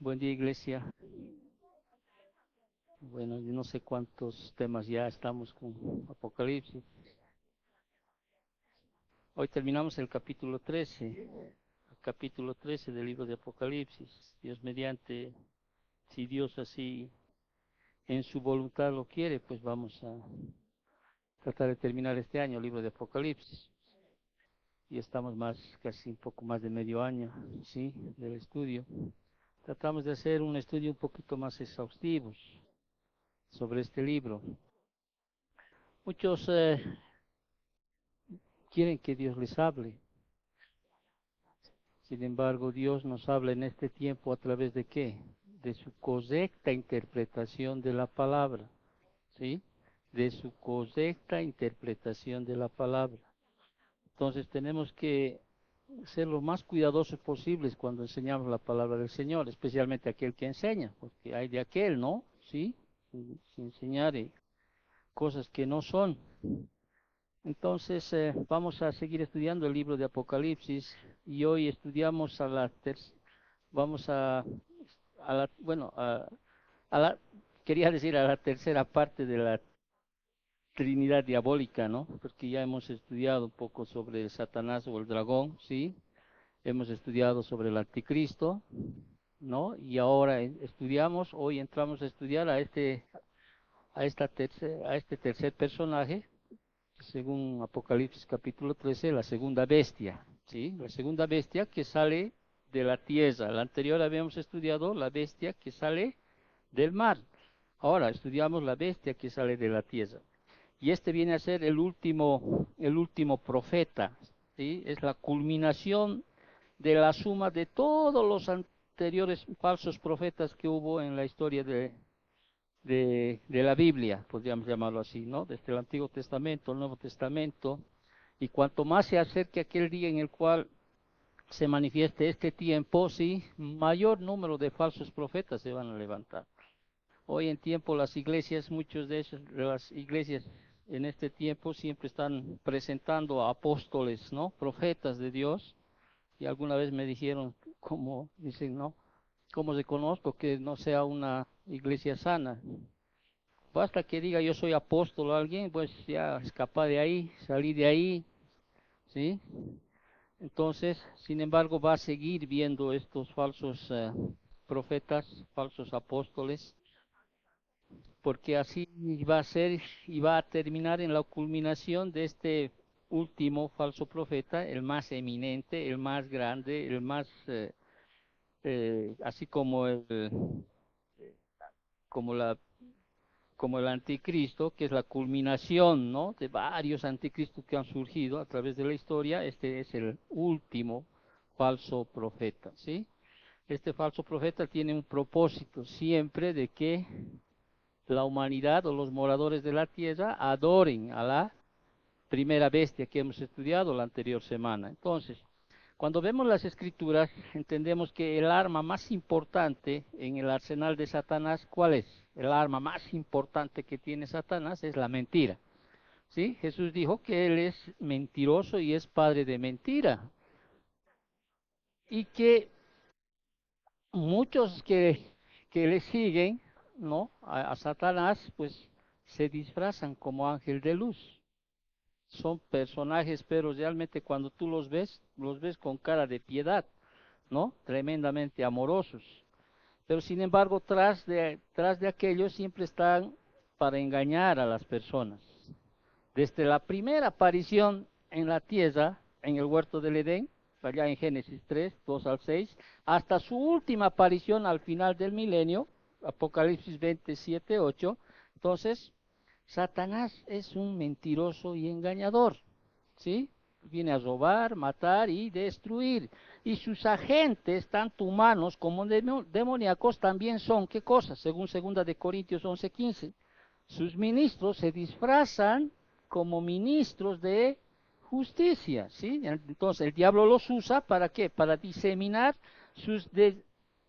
Buen día, iglesia. Bueno, yo no sé cuántos temas ya estamos con Apocalipsis. Hoy terminamos el capítulo 13 del libro de Apocalipsis. Dios mediante, si Dios así en su voluntad lo quiere, pues vamos a tratar de terminar este año el libro de Apocalipsis. Y estamos casi un poco más de medio año, ¿sí?, del estudio. Tratamos de hacer un estudio un poquito más exhaustivo sobre este libro. Muchos quieren que Dios les hable. Sin embargo, Dios nos habla en este tiempo a través de ¿qué? De su correcta interpretación de la palabra, ¿sí? De su correcta interpretación de la palabra. Entonces tenemos que ser lo más cuidadosos posibles cuando enseñamos la palabra del Señor, especialmente aquel que enseña, porque hay de aquel, ¿no? ¿Sí? Si enseñare cosas que no son. Entonces, vamos a seguir estudiando el libro de Apocalipsis y hoy estudiamos vamos bueno, a la, quería decir a la tercera parte de la Trinidad diabólica, ¿no? Porque ya hemos estudiado un poco sobre Satanás o el dragón, ¿sí? Hemos estudiado sobre el anticristo, ¿no? Y ahora hoy entramos a estudiar a este tercer personaje, según Apocalipsis capítulo 13, la segunda bestia, ¿sí? La segunda bestia que sale de la tierra. La anterior habíamos estudiado la bestia que sale del mar. Ahora estudiamos la bestia que sale de la tierra. Y este viene a ser el último profeta, ¿sí? Es la culminación de la suma de todos los anteriores falsos profetas que hubo en la historia de la Biblia, podríamos llamarlo así, ¿no? Desde el Antiguo Testamento, el Nuevo Testamento, y cuanto más se acerque aquel día en el cual se manifieste este tiempo, sí, mayor número de falsos profetas se van a levantar. Hoy en tiempo muchas de las iglesias en este tiempo siempre están presentando a apóstoles, ¿no? Profetas de Dios, y alguna vez me dijeron, ¿cómo dicen, no? ¿Cómo reconozco que no sea una iglesia sana? Basta que diga yo soy apóstol a alguien, pues ya escapa de ahí, salir de ahí, ¿sí? Entonces, sin embargo, va a seguir viendo estos falsos profetas, falsos apóstoles, porque así va a ser y va a terminar en la culminación de este último falso profeta, el más eminente, el más grande, el más, así como la como el anticristo, que es la culminación, ¿no?, de varios anticristos que han surgido a través de la historia. Este es el último falso profeta, ¿sí? Este falso profeta tiene un propósito siempre de que la humanidad o los moradores de la tierra adoren a la primera bestia que hemos estudiado la anterior semana. Entonces, cuando vemos las escrituras, entendemos que el arma más importante en el arsenal de Satanás, ¿cuál es? El arma más importante que tiene Satanás es la mentira, ¿sí? Jesús dijo que él es mentiroso y es padre de mentira. Y que muchos que le siguen, ¿no?, a Satanás, pues se disfrazan como ángel de luz. Son personajes, pero realmente cuando tú los ves con cara de piedad, ¿no? Tremendamente amorosos. Pero sin embargo, tras de aquellos siempre están para engañar a las personas. Desde la primera aparición en la tierra, en el huerto del Edén, allá en Génesis 3, 2 al 6, hasta su última aparición al final del milenio, Apocalipsis 27, 8, entonces, Satanás es un mentiroso y engañador, ¿sí? Viene a robar, matar y destruir. Y sus agentes, tanto humanos como demoníacos, también son, ¿qué cosas? Según 2 Corintios 11:15. Sus ministros se disfrazan como ministros de justicia, ¿sí? Entonces el diablo los usa ¿para qué? Para diseminar sus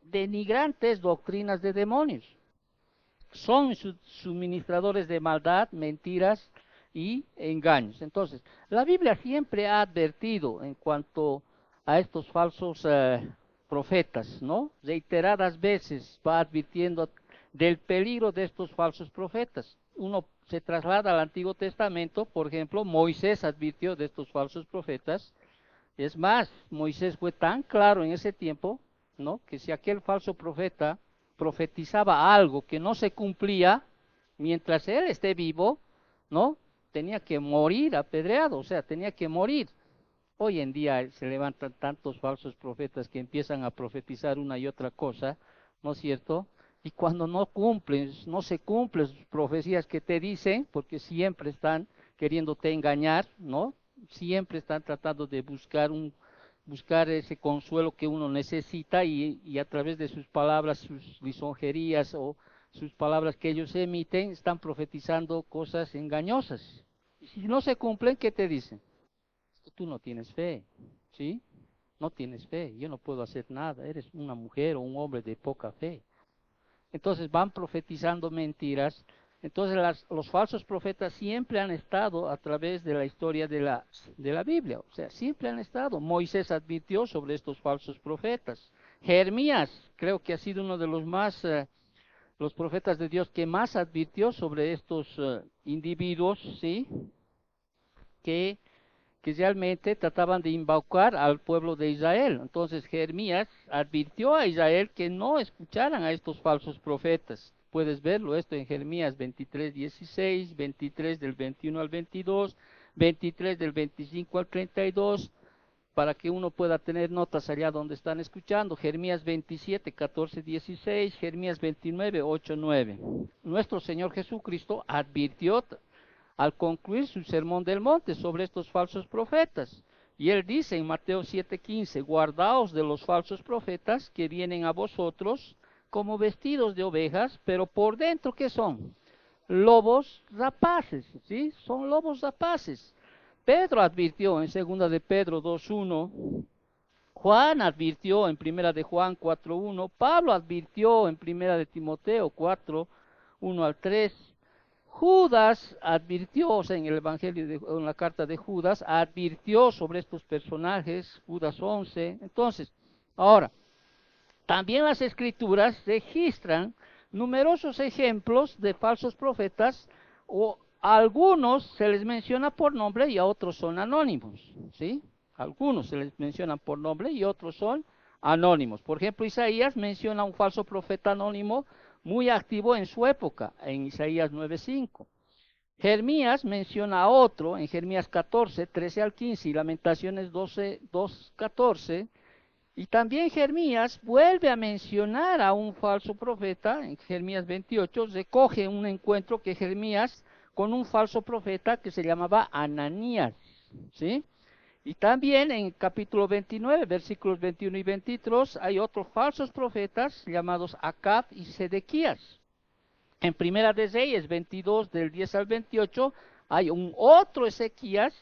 denigrantes doctrinas de demonios. Son suministradores de maldad, mentiras y engaños. Entonces, la Biblia siempre ha advertido en cuanto a estos falsos profetas, ¿no? Reiteradas veces va advirtiendo del peligro de estos falsos profetas. Uno se traslada al Antiguo Testamento, por ejemplo, Moisés advirtió de estos falsos profetas. Es más, Moisés fue tan claro en ese tiempo, ¿no? Que si aquel falso profeta profetizaba algo que no se cumplía, mientras él esté vivo, ¿no? Tenía que morir apedreado, o sea, tenía que morir. Hoy en día se levantan tantos falsos profetas que empiezan a profetizar una y otra cosa, ¿no es cierto? Y cuando no cumplen, no se cumplen sus profecías que te dicen, porque siempre están queriéndote engañar, ¿no? Siempre están tratando de buscar ese consuelo que uno necesita y a través de sus palabras, sus lisonjerías o sus palabras que ellos emiten, están profetizando cosas engañosas. Y si no se cumplen, ¿qué te dicen? Tú no tienes fe, ¿sí? No tienes fe, yo no puedo hacer nada, eres una mujer o un hombre de poca fe. Entonces van profetizando mentiras. Entonces los falsos profetas siempre han estado a través de la historia de la Biblia, o sea, siempre han estado. Moisés advirtió sobre estos falsos profetas. Jeremías creo que ha sido uno de los profetas de Dios que más advirtió sobre estos individuos, ¿sí? Que realmente trataban de embaucar al pueblo de Israel. Entonces Jeremías advirtió a Israel que no escucharan a estos falsos profetas. Puedes verlo esto en Jeremías 23:16, 23 del 21 al 22, 23 del 25 al 32, para que uno pueda tener notas allá donde están escuchando. Jeremías 27:14-16, Jeremías 29:8-9. Nuestro Señor Jesucristo advirtió al concluir su sermón del monte sobre estos falsos profetas. Y él dice en Mateo 7:15, guardaos de los falsos profetas que vienen a vosotros como vestidos de ovejas, pero por dentro, ¿qué son? Lobos rapaces, ¿sí? Son lobos rapaces. Pedro advirtió en 2 de Pedro 2:1, Juan advirtió en 1 de Juan 4:1, Pablo advirtió en 1 de Timoteo 4:1 al 3, Judas advirtió, o sea, en el Evangelio, en la carta de Judas, advirtió sobre estos personajes, Judas 11. Entonces, ahora, también las Escrituras registran numerosos ejemplos de falsos profetas, o a algunos se les menciona por nombre y a otros son anónimos, ¿sí? Algunos se les mencionan por nombre y otros son anónimos. Por ejemplo, Isaías menciona a un falso profeta anónimo muy activo en su época, en Isaías 9:5. Jeremías menciona a otro en Jeremías 14:13 al 15 y Lamentaciones 2:14. Y también Jeremías vuelve a mencionar a un falso profeta en Jeremías 28, recoge un encuentro que Jeremías con un falso profeta que se llamaba Ananías, ¿sí? Y también en capítulo 29, versículos 21 y 22, hay otros falsos profetas llamados Acab y Sedequías. En Primera de Reyes 22, del 10 al 28, hay un otro Sedequías,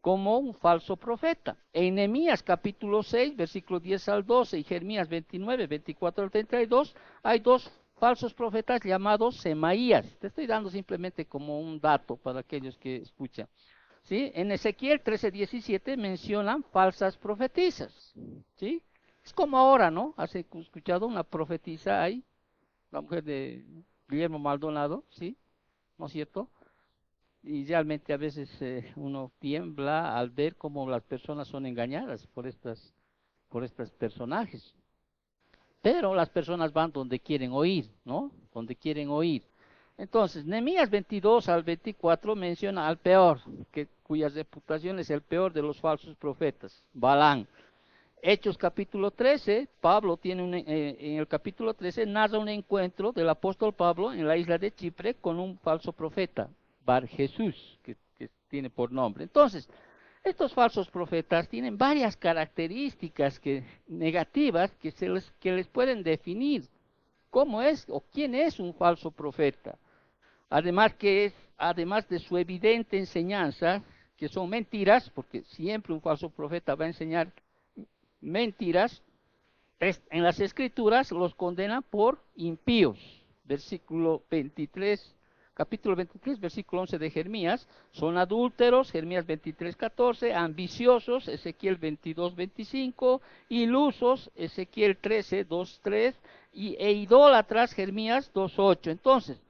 como un falso profeta. En Nehemías capítulo 6, versículos 10 al 12 y Jeremías 29, 24 al 32, hay dos falsos profetas llamados Semaías. Te estoy dando simplemente como un dato para aquellos que escuchan. ¿Sí? En Ezequiel 13:17 mencionan falsas profetisas. ¿Sí? Es como ahora, ¿no? Has escuchado una profetisa ahí, la mujer de Guillermo Maldonado, ¿sí? ¿No es cierto? Y realmente a veces uno tiembla al ver cómo las personas son engañadas por estos personajes. Pero las personas van donde quieren oír, ¿no? Donde quieren oír. Entonces, Nehemías 22 al 24 menciona al peor, cuya reputación es el peor de los falsos profetas, Balán. Hechos capítulo 13, Pablo tiene en el capítulo 13 narra un encuentro del apóstol Pablo en la isla de Chipre con un falso profeta, Bar Jesús, que tiene por nombre. Entonces, estos falsos profetas tienen varias características negativas que les pueden definir cómo es o quién es un falso profeta. Además de su evidente enseñanza, que son mentiras, porque siempre un falso profeta va a enseñar mentiras, en las Escrituras los condenan por impíos. Versículo 23 capítulo 23, versículo 11 de Jeremías, son adúlteros, Jeremías 23, 14, ambiciosos, Ezequiel 22, 25, ilusos, Ezequiel 13, 2, 3, e idólatras, Jeremías 2, 8. Entonces,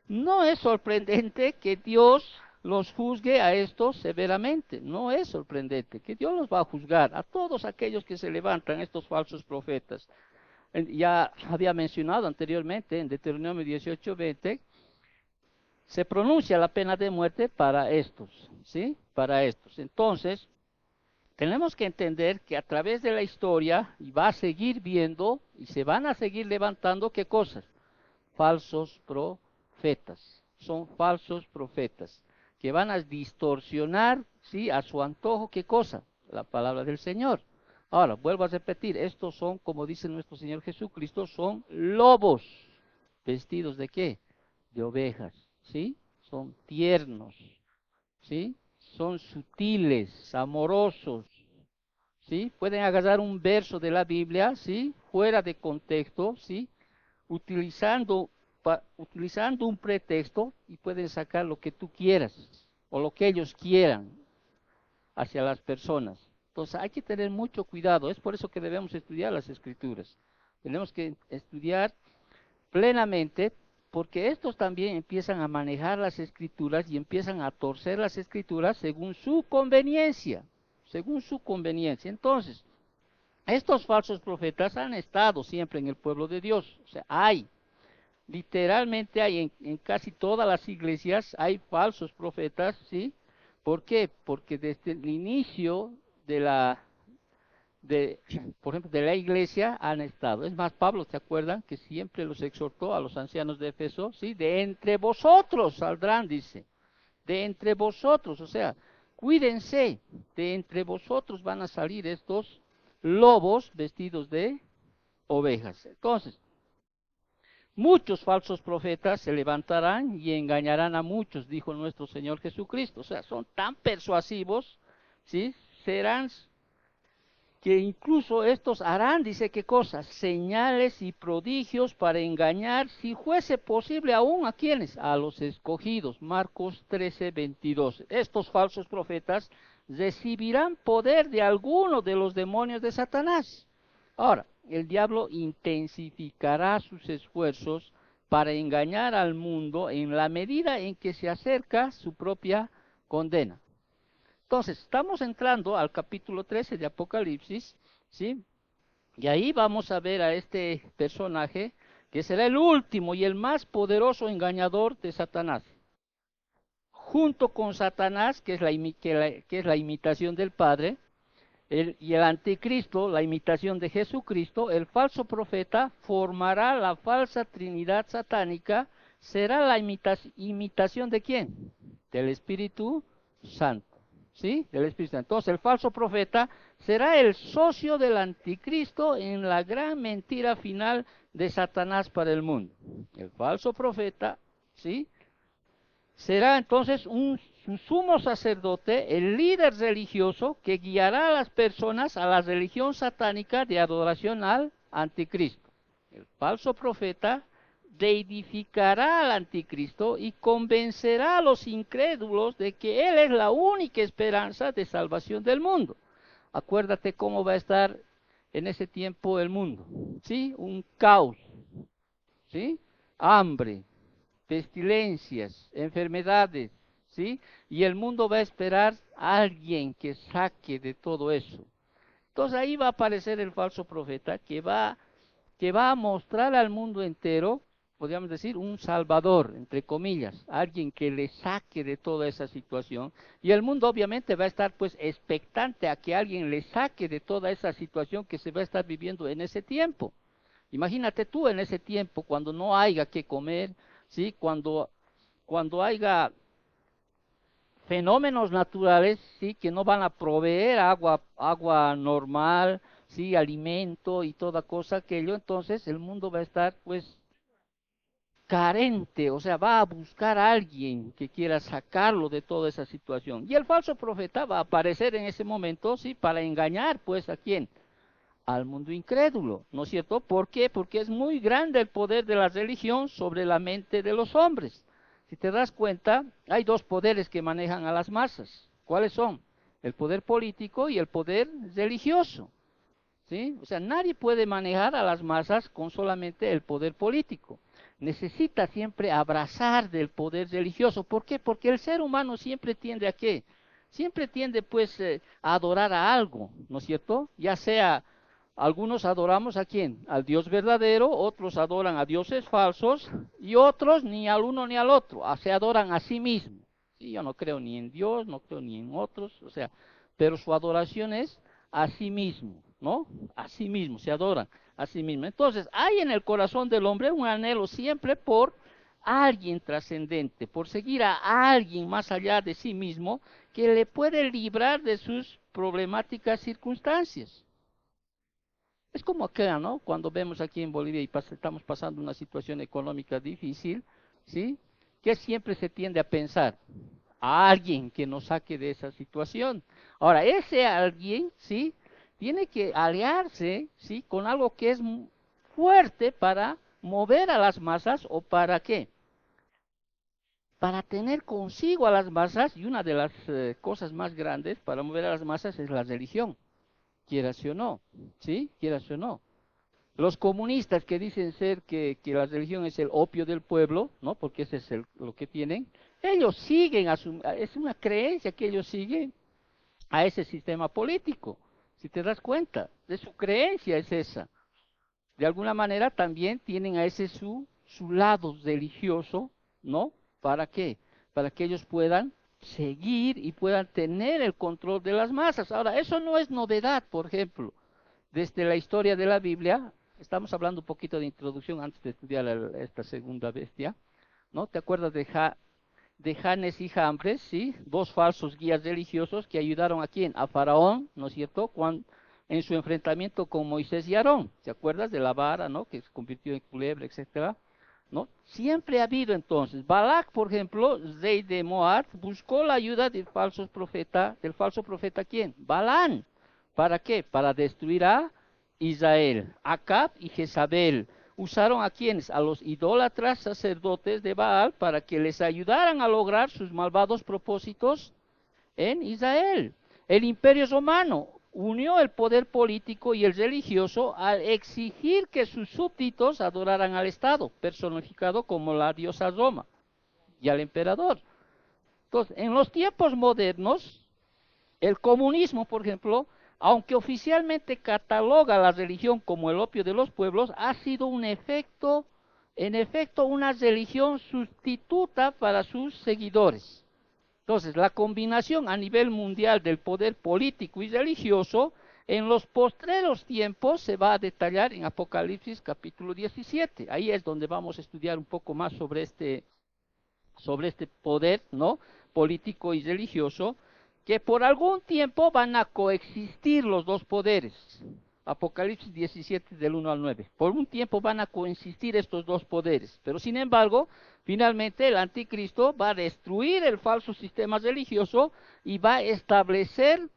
no es sorprendente que Dios los juzgue a estos severamente, no es sorprendente que Dios los va a juzgar a todos aquellos que se levantan, estos falsos profetas. Ya había mencionado anteriormente en Deuteronomio 18, 20, se pronuncia la pena de muerte para estos, ¿sí? Para estos. Entonces, tenemos que entender que a través de la historia, y va a seguir viendo, y se van a seguir levantando, ¿qué cosas? Falsos profetas. Son falsos profetas, que van a distorsionar, ¿sí? A su antojo, ¿qué cosa? La palabra del Señor. Ahora, vuelvo a repetir, estos son, como dice nuestro Señor Jesucristo, son lobos, vestidos ¿de qué? De ovejas, ¿sí? Son tiernos, ¿sí? Son sutiles, amorosos, ¿sí? Pueden agarrar un verso de la Biblia, ¿sí? Fuera de contexto, ¿sí? Utilizando un pretexto y pueden sacar lo que tú quieras o lo que ellos quieran hacia las personas. Entonces hay que tener mucho cuidado, es por eso que debemos estudiar las Escrituras. Tenemos que estudiar plenamente, porque estos también empiezan a manejar las Escrituras y empiezan a torcer las Escrituras según su conveniencia, según su conveniencia. Entonces, estos falsos profetas han estado siempre en el pueblo de Dios, o sea, literalmente hay en casi todas las iglesias, hay falsos profetas, ¿sí? ¿Por qué? Porque desde el inicio de por ejemplo, de la iglesia han estado. Es más, Pablo, ¿se acuerdan? Que siempre los exhortó a los ancianos de Éfeso, ¿sí? De entre vosotros saldrán, dice. De entre vosotros, o sea, cuídense, de entre vosotros van a salir estos lobos vestidos de ovejas. Entonces, muchos falsos profetas se levantarán y engañarán a muchos, dijo nuestro Señor Jesucristo. O sea, son tan persuasivos, ¿sí? Serán que incluso estos harán, dice qué cosas, señales y prodigios para engañar, si fuese posible aún a quienes, a los escogidos. Marcos 13, 22. Estos falsos profetas recibirán poder de alguno de los demonios de Satanás. Ahora, el diablo intensificará sus esfuerzos para engañar al mundo en la medida en que se acerca su propia condena. Entonces, estamos entrando al capítulo 13 de Apocalipsis, ¿sí? Y ahí vamos a ver a este personaje que será el último y el más poderoso engañador de Satanás. Junto con Satanás, que es la imitación del Padre, y el anticristo, la imitación de Jesucristo, el falso profeta formará la falsa trinidad satánica, será la imitación ¿de quién? Del Espíritu Santo. ¿Sí? Del Espíritu Santo. Entonces el falso profeta será el socio del anticristo en la gran mentira final de Satanás para el mundo. El falso profeta, ¿sí? Será entonces un sumo sacerdote, el líder religioso que guiará a las personas a la religión satánica de adoración al anticristo. El falso profeta deidificará al anticristo y convencerá a los incrédulos de que él es la única esperanza de salvación del mundo. Acuérdate cómo va a estar en ese tiempo el mundo, ¿sí? Un caos, ¿sí? Hambre, pestilencias, enfermedades, ¿sí? Y el mundo va a esperar a alguien que saque de todo eso. Entonces ahí va a aparecer el falso profeta que va a mostrar al mundo entero, podríamos decir, un salvador, entre comillas, alguien que le saque de toda esa situación. Y el mundo obviamente va a estar pues expectante a que alguien le saque de toda esa situación que se va a estar viviendo en ese tiempo. Imagínate tú en ese tiempo, cuando no haya que comer, ¿sí? Cuando haya fenómenos naturales, ¿sí? Que no van a proveer agua normal, ¿sí? Alimento y toda cosa aquello, entonces el mundo va a estar pues carente, o sea, va a buscar a alguien que quiera sacarlo de toda esa situación. Y el falso profeta va a aparecer en ese momento, ¿sí? Para engañar pues a quién, al mundo incrédulo, ¿no es cierto? ¿Por qué? Porque es muy grande el poder de la religión sobre la mente de los hombres. Si te das cuenta, hay dos poderes que manejan a las masas. ¿Cuáles son? El poder político y el poder religioso. ¿Sí? O sea, nadie puede manejar a las masas con solamente el poder político. Necesita siempre abrazar del poder religioso. ¿Por qué? Porque el ser humano siempre tiende a ¿qué? Siempre tiende pues a adorar a algo, ¿no es cierto? Ya sea, algunos adoramos a quién, al Dios verdadero, otros adoran a dioses falsos y otros ni al uno ni al otro, se adoran a sí mismos. Sí, yo no creo ni en Dios, no creo ni en otros, o sea, pero su adoración es a sí mismo, ¿no? A sí mismo, se adoran a sí mismo. Entonces, hay en el corazón del hombre un anhelo siempre por alguien trascendente, por seguir a alguien más allá de sí mismo que le puede librar de sus problemáticas circunstancias. Es como acá, ¿no? Cuando vemos aquí en Bolivia y estamos pasando una situación económica difícil, ¿sí? Que siempre se tiende a pensar a alguien que nos saque de esa situación. Ahora, ese alguien, ¿sí? Tiene que aliarse, ¿sí? Con algo que es fuerte para mover a las masas o para qué. Para tener consigo a las masas, y una de las cosas más grandes para mover a las masas es la religión, quieras o no, ¿sí? Quieras o no. Los comunistas que dicen ser que la religión es el opio del pueblo, ¿no? Porque ese es lo que tienen, ellos siguen, es una creencia que ellos siguen a ese sistema político, si te das cuenta, de su creencia es esa. De alguna manera también tienen a ese su lado religioso, ¿no? ¿Para qué? Para que ellos puedan seguir y puedan tener el control de las masas. Ahora, eso no es novedad, por ejemplo, desde la historia de la Biblia. Estamos hablando un poquito de introducción antes de estudiar esta segunda bestia, ¿no? ¿Te acuerdas de Janes y Jambres, ¿sí? Dos falsos guías religiosos que ayudaron a quién, a Faraón, ¿no es cierto?, en su enfrentamiento con Moisés y Aarón. ¿Te acuerdas de la vara, ¿no?, que se convirtió en culebra, etcétera? ¿No? Siempre ha habido entonces. Balac, por ejemplo, rey de Moab, buscó la ayuda del falso profeta ¿quién? Balán. ¿Para qué? Para destruir a Israel. Acab y Jezabel usaron a quienes, a los idólatras sacerdotes de Baal para que les ayudaran a lograr sus malvados propósitos en Israel. El imperio romano unió el poder político y el religioso al exigir que sus súbditos adoraran al Estado, personificado como la diosa Roma, y al emperador. Entonces, en los tiempos modernos, el comunismo, por ejemplo, aunque oficialmente cataloga la religión como el opio de los pueblos, ha sido en efecto, una religión sustituta para sus seguidores. Entonces, la combinación a nivel mundial del poder político y religioso en los postreros tiempos se va a detallar en Apocalipsis capítulo 17. Ahí es donde vamos a estudiar un poco más sobre este poder, ¿no?, político y religioso, que por algún tiempo van a coexistir los dos poderes. Apocalipsis 17 del 1 al 9. Por un tiempo van a coexistir estos dos poderes, pero sin embargo, finalmente el anticristo va a destruir el falso sistema religioso y va a establecer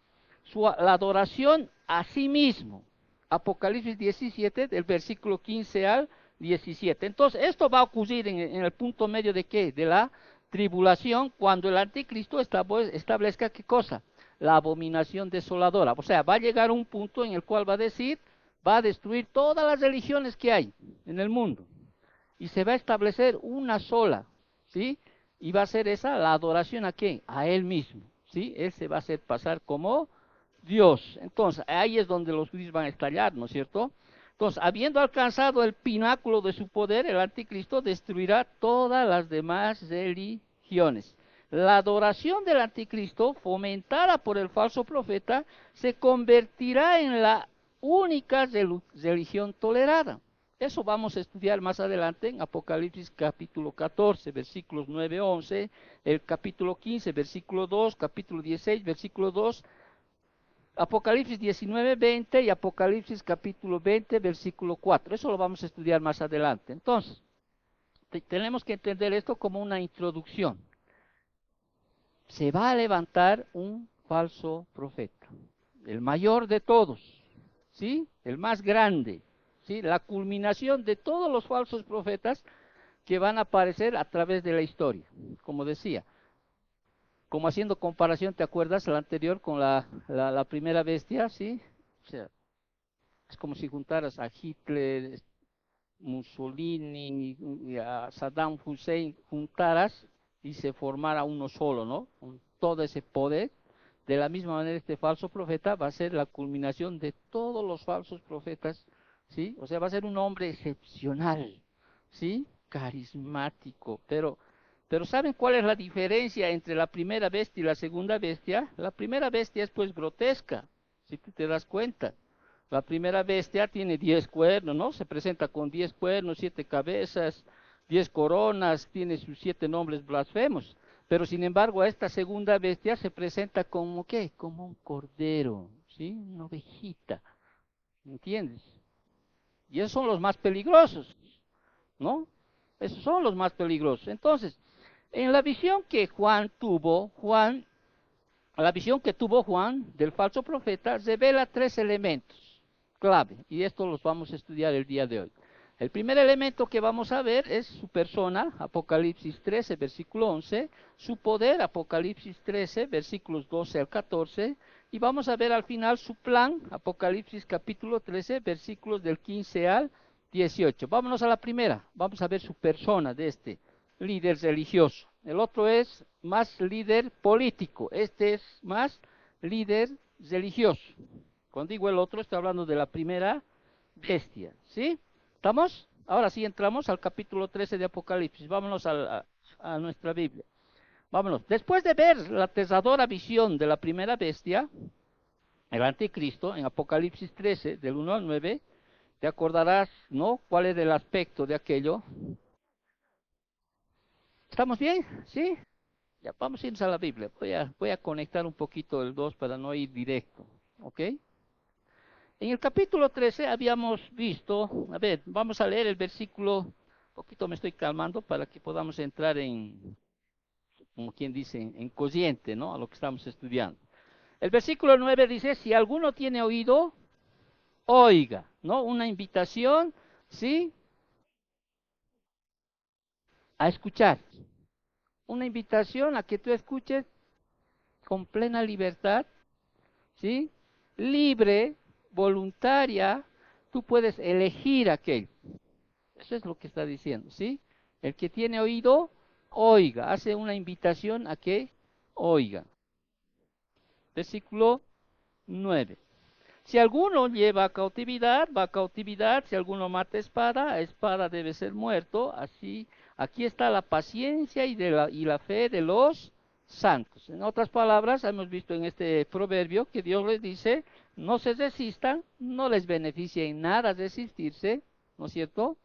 la adoración a sí mismo. Apocalipsis 17 del versículo 15 al 17. Entonces, esto va a ocurrir en el punto medio de ¿qué? De la tribulación, cuando el anticristo establezca ¿qué cosa? La abominación desoladora. O sea, va a llegar un punto en el cual va a decir, va a destruir todas las religiones que hay en el mundo. Y se va a establecer una sola, ¿sí? Y va a ser esa la adoración a ¿quién? A él mismo, ¿sí? Él se va a hacer pasar como Dios. Entonces, ahí es donde los judíos van a estallar, ¿no es cierto? Entonces, habiendo alcanzado el pináculo de su poder, el anticristo destruirá todas las demás religiones. La adoración del anticristo, fomentada por el falso profeta, se convertirá en la única religión tolerada. Eso vamos a estudiar más adelante en Apocalipsis capítulo 14, versículos 9, 11, el capítulo 15, versículo 2, capítulo 16, versículo 2, Apocalipsis 19, 20 y Apocalipsis capítulo 20, versículo 4. Eso lo vamos a estudiar más adelante. Entonces, tenemos que entender esto como una introducción. Se va a levantar un falso profeta, el mayor de todos, ¿sí? El más grande, ¿sí? La culminación de todos los falsos profetas que van a aparecer a través de la historia, como decía. Como haciendo comparación, ¿te acuerdas la anterior con la primera bestia? ¿Sí? O sea, es como si juntaras a Hitler, Mussolini y a Saddam Hussein, juntaras y se formara uno solo, ¿no? Con todo ese poder. De la misma manera, este falso profeta va a ser la culminación de todos los falsos profetas, ¿sí? O sea, va a ser un hombre excepcional, ¿sí? Carismático, pero ¿saben cuál es la diferencia entre la primera bestia y la segunda bestia? La primera bestia es pues grotesca, si tú te das cuenta. La primera bestia tiene 10 cuernos, ¿no? Se presenta con 10 cuernos, 7 cabezas, 10 coronas, tiene sus 7 nombres blasfemos. Pero sin embargo, esta segunda bestia se presenta como ¿qué? Como un cordero, ¿sí? Una ovejita, ¿entiendes? Y esos son los más peligrosos, ¿no? Esos son los más peligrosos. Entonces, en la visión que la visión que tuvo Juan del falso profeta revela 3 elementos clave, y esto los vamos a estudiar el día de hoy. El primer elemento que vamos a ver es su persona, Apocalipsis 13, versículo 11, su poder, Apocalipsis 13, versículos 12 al 14, y vamos a ver al final su plan, Apocalipsis capítulo 13, versículos del 15 al 18. Vámonos a la primera, vamos a ver su persona de este líder religioso. El otro es más líder político, este es más líder religioso. Cuando digo el otro, estoy hablando de la primera bestia, ¿sí? ¿Estamos? Ahora sí entramos al capítulo 13 de Apocalipsis. Vámonos a nuestra Biblia. Vámonos. Después de ver la aterradora visión de la primera bestia, el anticristo, en Apocalipsis 13, del 1 al 9, te acordarás, ¿no? ¿Cuál es el aspecto de aquello? ¿Estamos bien? ¿Sí? Ya, vamos a irnos a la Biblia. Voy a conectar un poquito el 2 para no ir directo, ¿ok? En el capítulo 13 habíamos visto, a ver, vamos a leer el versículo, un poquito me estoy calmando para que podamos entrar en, como quien dice, en corriente, ¿no? A lo que estamos estudiando. El versículo 9 dice, si alguno tiene oído, oiga, ¿no? Una invitación, ¿sí? A escuchar. Una invitación a que tú escuches con plena libertad, ¿sí? Libre, voluntaria, tú puedes elegir aquello. Eso es lo que está diciendo, ¿sí? El que tiene oído, oiga, hace una invitación a que oiga. Versículo 9. Si alguno lleva a cautividad, va a cautividad. Si alguno mata espada, a espada debe ser muerto. Así, aquí está la paciencia y la fe de los santos. En otras palabras, hemos visto en este proverbio que Dios les dice, no se resistan, no les beneficia en nada resistirse, ¿no es cierto?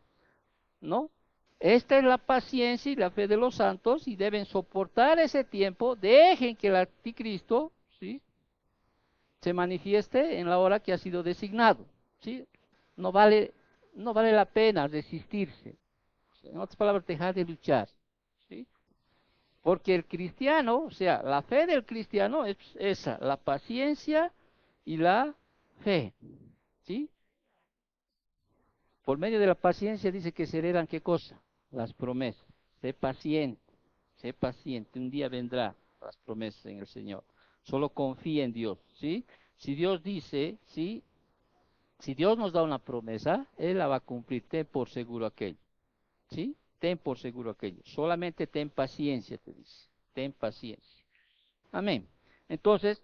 ¿No? Esta es la paciencia y la fe de los santos y deben soportar ese tiempo. Dejen que el anticristo, ¿sí?, se manifieste en la hora que ha sido designado, ¿sí? No vale, no vale la pena resistirse. En otras palabras, dejar de luchar, ¿sí? Porque el cristiano, o sea, la fe del cristiano es esa, la paciencia y la fe, ¿sí? Por medio de la paciencia dice que se heredan ¿qué cosa? Las promesas. Sé paciente, un día vendrá las promesas en el Señor. Solo confía en Dios, ¿sí? Si Dios dice, ¿sí? Si Dios nos da una promesa, Él la va a cumplir, ten por seguro aquello, ¿sí? Ten por seguro aquello. Solamente ten paciencia, te dice. Ten paciencia. Amén. Entonces,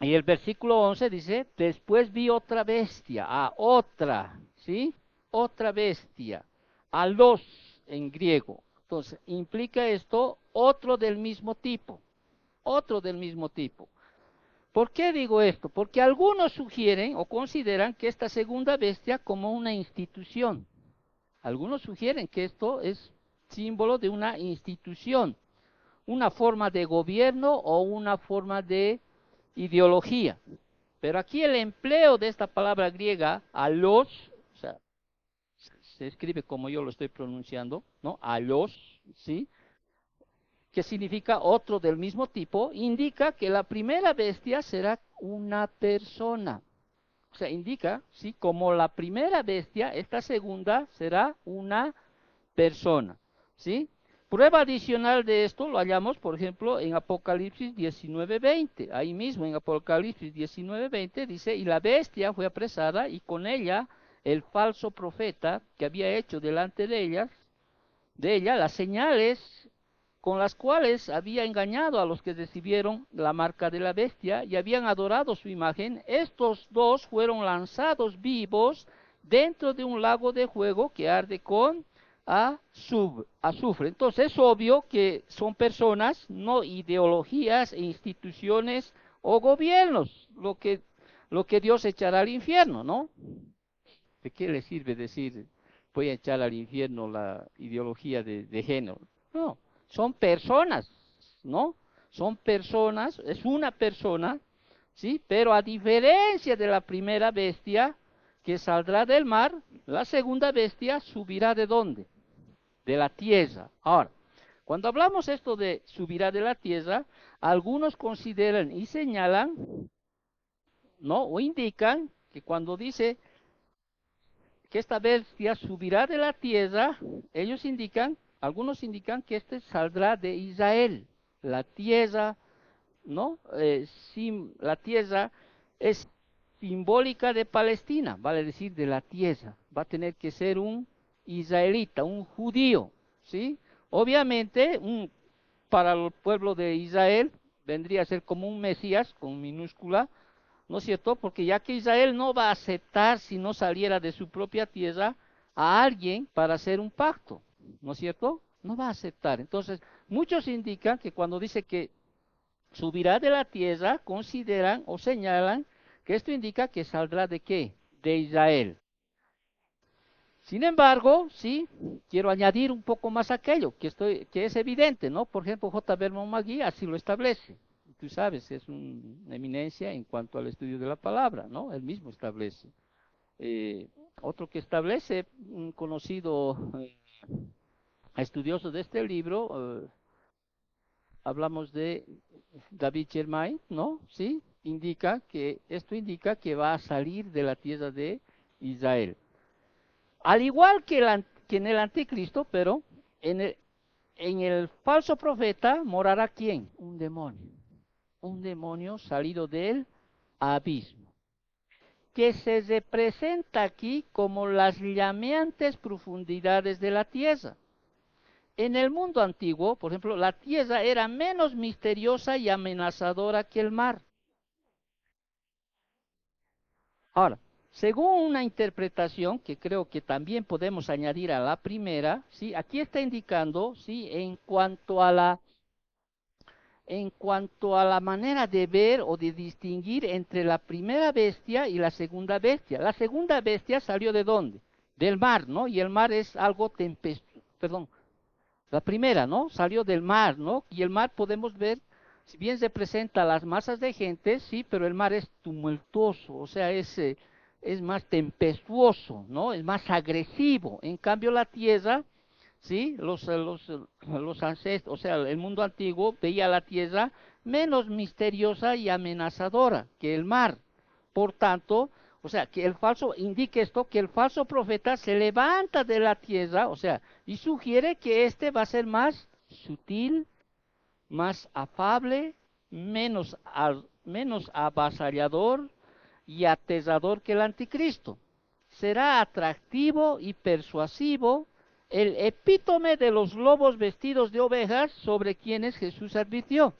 y el versículo 11 dice, después vi otra bestia, otra, ¿sí? Otra bestia, alos en griego. Entonces, implica esto otro del mismo tipo, otro del mismo tipo. ¿Por qué digo esto? Porque algunos sugieren o consideran que esta segunda bestia como una institución. Algunos sugieren que esto es símbolo de una institución, una forma de gobierno o una forma de ideología. Pero aquí el empleo de esta palabra griega, alos, o sea, se escribe como yo lo estoy pronunciando, ¿no? Alos, ¿sí? Que significa otro del mismo tipo, indica que la primera bestia será una persona. O sea, indica, ¿sí? Como la primera bestia, esta segunda será una persona. ¿sí? Prueba adicional de esto lo hallamos, por ejemplo, en Apocalipsis 19:20. Ahí mismo en Apocalipsis 19:20 dice, y la bestia fue apresada y con ella el falso profeta que había hecho delante de ella las señales con las cuales había engañado a los que recibieron la marca de la bestia y habían adorado su imagen. Estos dos fueron lanzados vivos dentro de un lago de fuego que arde con azufre. Entonces es obvio que son personas, no ideologías e instituciones o gobiernos, lo que Dios echará al infierno, ¿no? ¿De qué le sirve decir voy a echar al infierno la ideología de género? No, son personas, ¿no? Son personas, es una persona, ¿sí? Pero a diferencia de la primera bestia que saldrá del mar, la segunda bestia subirá ¿de dónde? De la tierra. Ahora, cuando hablamos esto de subirá de la tierra, algunos consideran y señalan, ¿no? O indican que cuando dice que esta bestia subirá de la tierra, ellos indican, algunos indican que este saldrá de Israel, la tierra, ¿no? La tierra es simbólica de Palestina, vale decir de la tierra, va a tener que ser un israelita, un judío, ¿sí? Obviamente, para el pueblo de Israel vendría a ser como un Mesías con minúscula, ¿no es cierto? Porque ya que Israel no va a aceptar si no saliera de su propia tierra a alguien para hacer un pacto, ¿no es cierto? No va a aceptar. Entonces, muchos indican que cuando dice que subirá de la tierra, consideran o señalan que esto indica que saldrá de qué? De Israel. Sin embargo, sí, quiero añadir un poco más aquello que es evidente, ¿no? Por ejemplo, J. Vernon McGee así lo establece. Tú sabes, es una eminencia en cuanto al estudio de la palabra, ¿no? Él mismo establece. Eh, Otro que establece, un conocido estudioso de este libro, hablamos de David Germain, ¿no? Sí, esto indica que va a salir de la tierra de Israel. Al igual que en el anticristo, pero en el falso profeta morará ¿quién? Un demonio. Un demonio salido del abismo, que se representa aquí como las llameantes profundidades de la tierra. En el mundo antiguo, por ejemplo, la tierra era menos misteriosa y amenazadora que el mar. Ahora, según una interpretación que creo que también podemos añadir a la primera, ¿sí? Aquí está indicando, ¿sí? En cuanto a la manera de ver o de distinguir entre la primera bestia y la segunda bestia. La segunda bestia salió ¿de dónde? Del mar, ¿no? Y el mar es algo tempestuoso, perdón, la primera, ¿no? Salió del mar, ¿no? Y el mar podemos ver, si bien representa las masas de gente, sí, pero el mar es tumultuoso, o sea, es más tempestuoso, ¿no? Es más agresivo. En cambio, la tierra, sí, los ancestros, o sea, el mundo antiguo veía la tierra menos misteriosa y amenazadora que el mar. Por tanto, o sea, que el falso, indique esto, que el falso profeta se levanta de la tierra, o sea, y sugiere que este va a ser más sutil, más afable, menos avasallador y aterrador que el anticristo. Será atractivo y persuasivo, el epítome de los lobos vestidos de ovejas sobre quienes Jesús advirtió.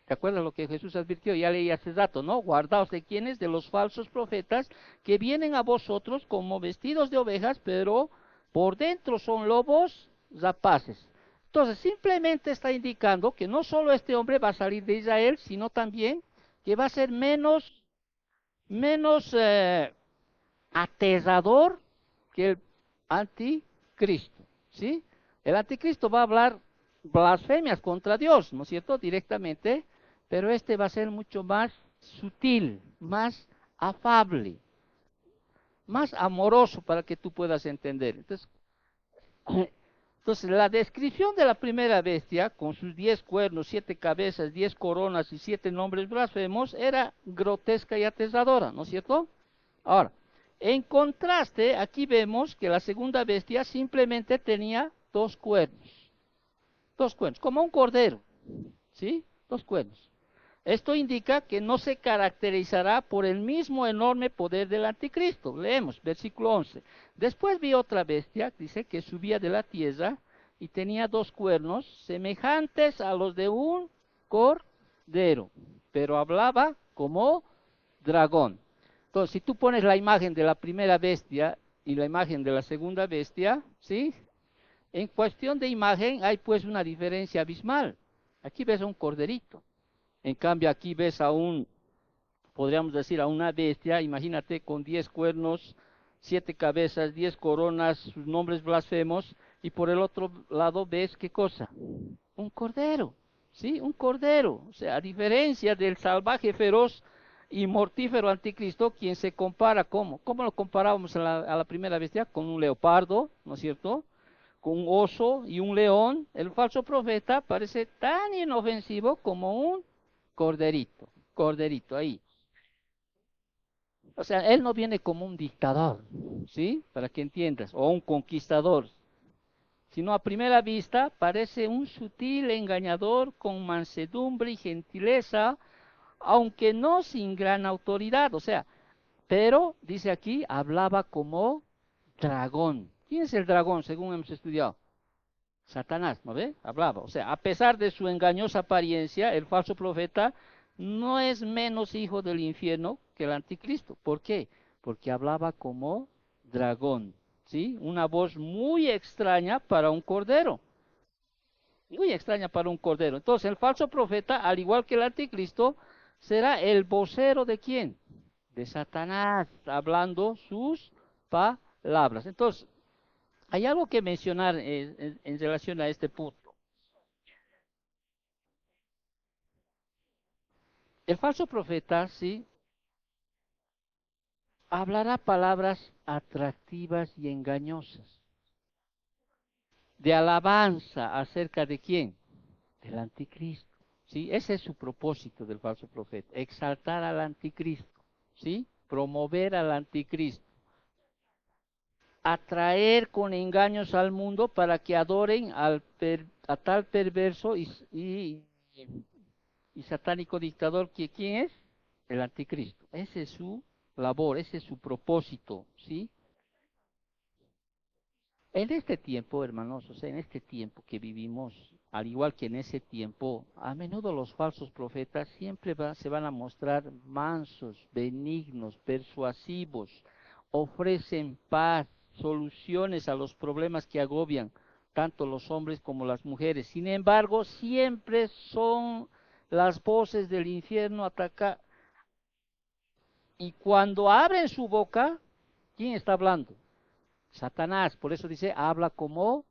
¿Te acuerdas lo que Jesús advirtió? Ya leí hace rato, ¿no? Guardaos de quienes, de los falsos profetas que vienen a vosotros como vestidos de ovejas, pero por dentro son lobos rapaces. Entonces, simplemente está indicando que no solo este hombre va a salir de Israel, sino también que va a ser menos aterrador que el anticristo, ¿sí? El anticristo va a hablar blasfemias contra Dios, ¿no es cierto? Directamente, pero este va a ser mucho más sutil, más afable, más amoroso para que tú puedas entender. Entonces, la descripción de la primera bestia, con sus 10 cuernos, 7 cabezas, 10 coronas y 7 nombres blasfemos, era grotesca y aterradora, ¿no es cierto? Ahora, En contraste, aquí vemos que la segunda bestia simplemente tenía dos cuernos, como un cordero, ¿sí? Dos cuernos. Esto indica que no se caracterizará por el mismo enorme poder del anticristo. Leemos, versículo 11. Después vi otra bestia, dice, que subía de la tierra y tenía dos cuernos semejantes a los de un cordero, pero hablaba como dragón. Entonces, si tú pones la imagen de la primera bestia y la imagen de la segunda bestia, ¿sí? En cuestión de imagen hay pues una diferencia abismal. Aquí ves a un corderito. En cambio aquí ves a podríamos decir, a una bestia, imagínate, con 10 cuernos, 7 cabezas, 10 coronas, sus nombres blasfemos, y por el otro lado ves, ¿qué cosa? Un cordero, ¿sí? Un cordero. O sea, a diferencia del salvaje feroz y mortífero anticristo, quien se compara, ¿cómo lo comparábamos a la primera bestia? Con un leopardo, ¿no es cierto? Con un oso y un león. El falso profeta parece tan inofensivo como un corderito ahí. O sea, él no viene como un dictador, ¿sí? Para que entiendas, o un conquistador, sino a primera vista parece un sutil engañador con mansedumbre y gentileza, aunque no sin gran autoridad, o sea, pero, dice aquí, hablaba como dragón. ¿Quién es el dragón, según hemos estudiado? Satanás, ¿no ve? Hablaba. O sea, a pesar de su engañosa apariencia, el falso profeta no es menos hijo del infierno que el anticristo. ¿Por qué? Porque hablaba como dragón, ¿sí? Una voz muy extraña para un cordero. Muy extraña para un cordero. Entonces, el falso profeta, al igual que el anticristo, será el vocero de quién? De Satanás, hablando sus palabras. Entonces, hay algo que mencionar en relación a este punto. El falso profeta, sí, hablará palabras atractivas y engañosas, de alabanza acerca de quién, del anticristo. ¿Sí? Ese es su propósito del falso profeta, exaltar al anticristo, ¿sí? Promover al anticristo, atraer con engaños al mundo para que adoren a tal perverso y satánico dictador que ¿quién es? El anticristo. Ese es su labor, ese es su propósito, ¿sí? En este tiempo, hermanos, o sea, en este tiempo que vivimos, al igual que en ese tiempo, a menudo los falsos profetas siempre se van a mostrar mansos, benignos, persuasivos, ofrecen paz, soluciones a los problemas que agobian tanto los hombres como las mujeres. Sin embargo, siempre son las voces del infierno atacar. Y cuando abren su boca, ¿quién está hablando? Satanás. Por eso dice, habla como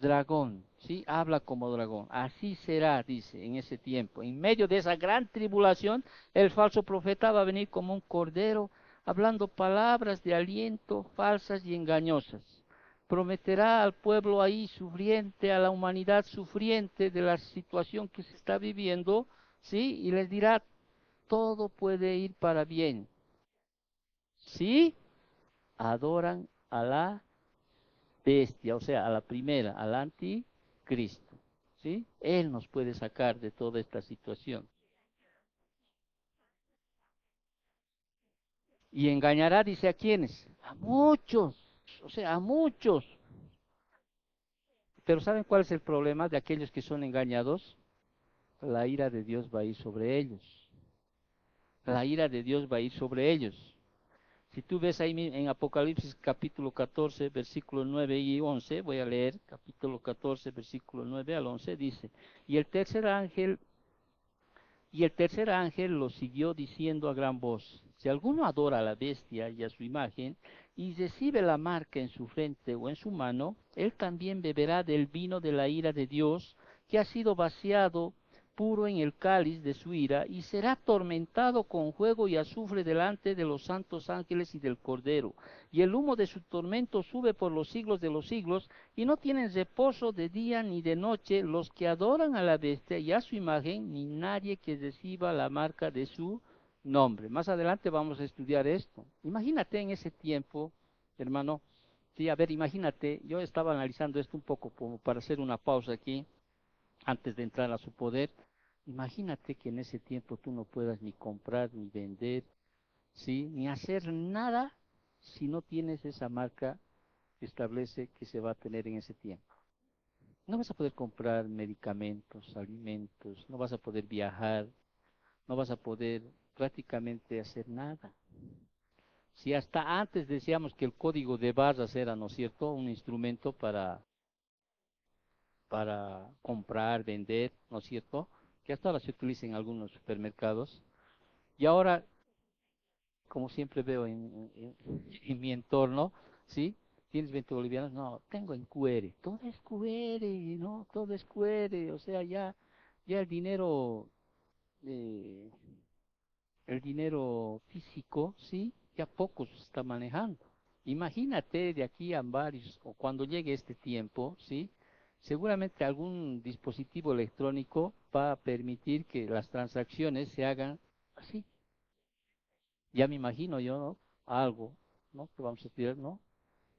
dragón. Sí, habla como dragón. Así será, dice, en ese tiempo. En medio de esa gran tribulación, el falso profeta va a venir como un cordero, hablando palabras de aliento falsas y engañosas. Prometerá al pueblo ahí sufriente, a la humanidad sufriente de la situación que se está viviendo, ¿sí? Y les dirá, todo puede ir para bien. ¿Sí? Adoran a la bestia, o sea, a la primera, al anticristo. ¿Sí? Él nos puede sacar de toda esta situación. Y engañará, dice, ¿a quiénes? A muchos, o sea, a muchos. Pero ¿saben cuál es el problema de aquellos que son engañados? La ira de Dios va a ir sobre ellos. La ira de Dios va a ir sobre ellos. Si tú ves ahí en Apocalipsis capítulo 14, versículos 9 y 11, voy a leer capítulo 14, versículo 9 al 11, dice, y el tercer ángel lo siguió diciendo a gran voz, si alguno adora a la bestia y a su imagen, y recibe la marca en su frente o en su mano, él también beberá del vino de la ira de Dios, que ha sido vaciado puro en el cáliz de su ira, y será atormentado con fuego y azufre delante de los santos ángeles y del Cordero. Y el humo de su tormento sube por los siglos de los siglos, y no tienen reposo de día ni de noche los que adoran a la bestia y a su imagen, ni nadie que reciba la marca de su nombre. Más adelante vamos a estudiar esto. Imagínate en ese tiempo, hermano. Sí, a ver, imagínate, yo estaba analizando esto un poco como para hacer una pausa aquí, antes de entrar a su poder. Imagínate que en ese tiempo tú no puedas ni comprar, ni vender, ¿sí? Ni hacer nada si no tienes esa marca que establece que se va a tener en ese tiempo. No vas a poder comprar medicamentos, alimentos, no vas a poder viajar, no vas a poder prácticamente hacer nada. Si hasta antes decíamos que el código de barras era, ¿no es cierto?, un instrumento para comprar, vender, ¿no es cierto?, que hasta ahora se utiliza en algunos supermercados. Y ahora, como siempre veo en mi entorno, ¿sí? ¿Tienes 20 bolivianos? No, tengo en QR. Todo es QR, ¿no? Todo es QR. O sea, ya eh, el dinero físico, ¿sí? Ya poco se está manejando. Imagínate de aquí a varios, o cuando llegue este tiempo, ¿sí? Seguramente algún dispositivo electrónico va a permitir que las transacciones se hagan así. Ya me imagino yo, ¿no? Algo, ¿no? Que vamos a estudiar, ¿no?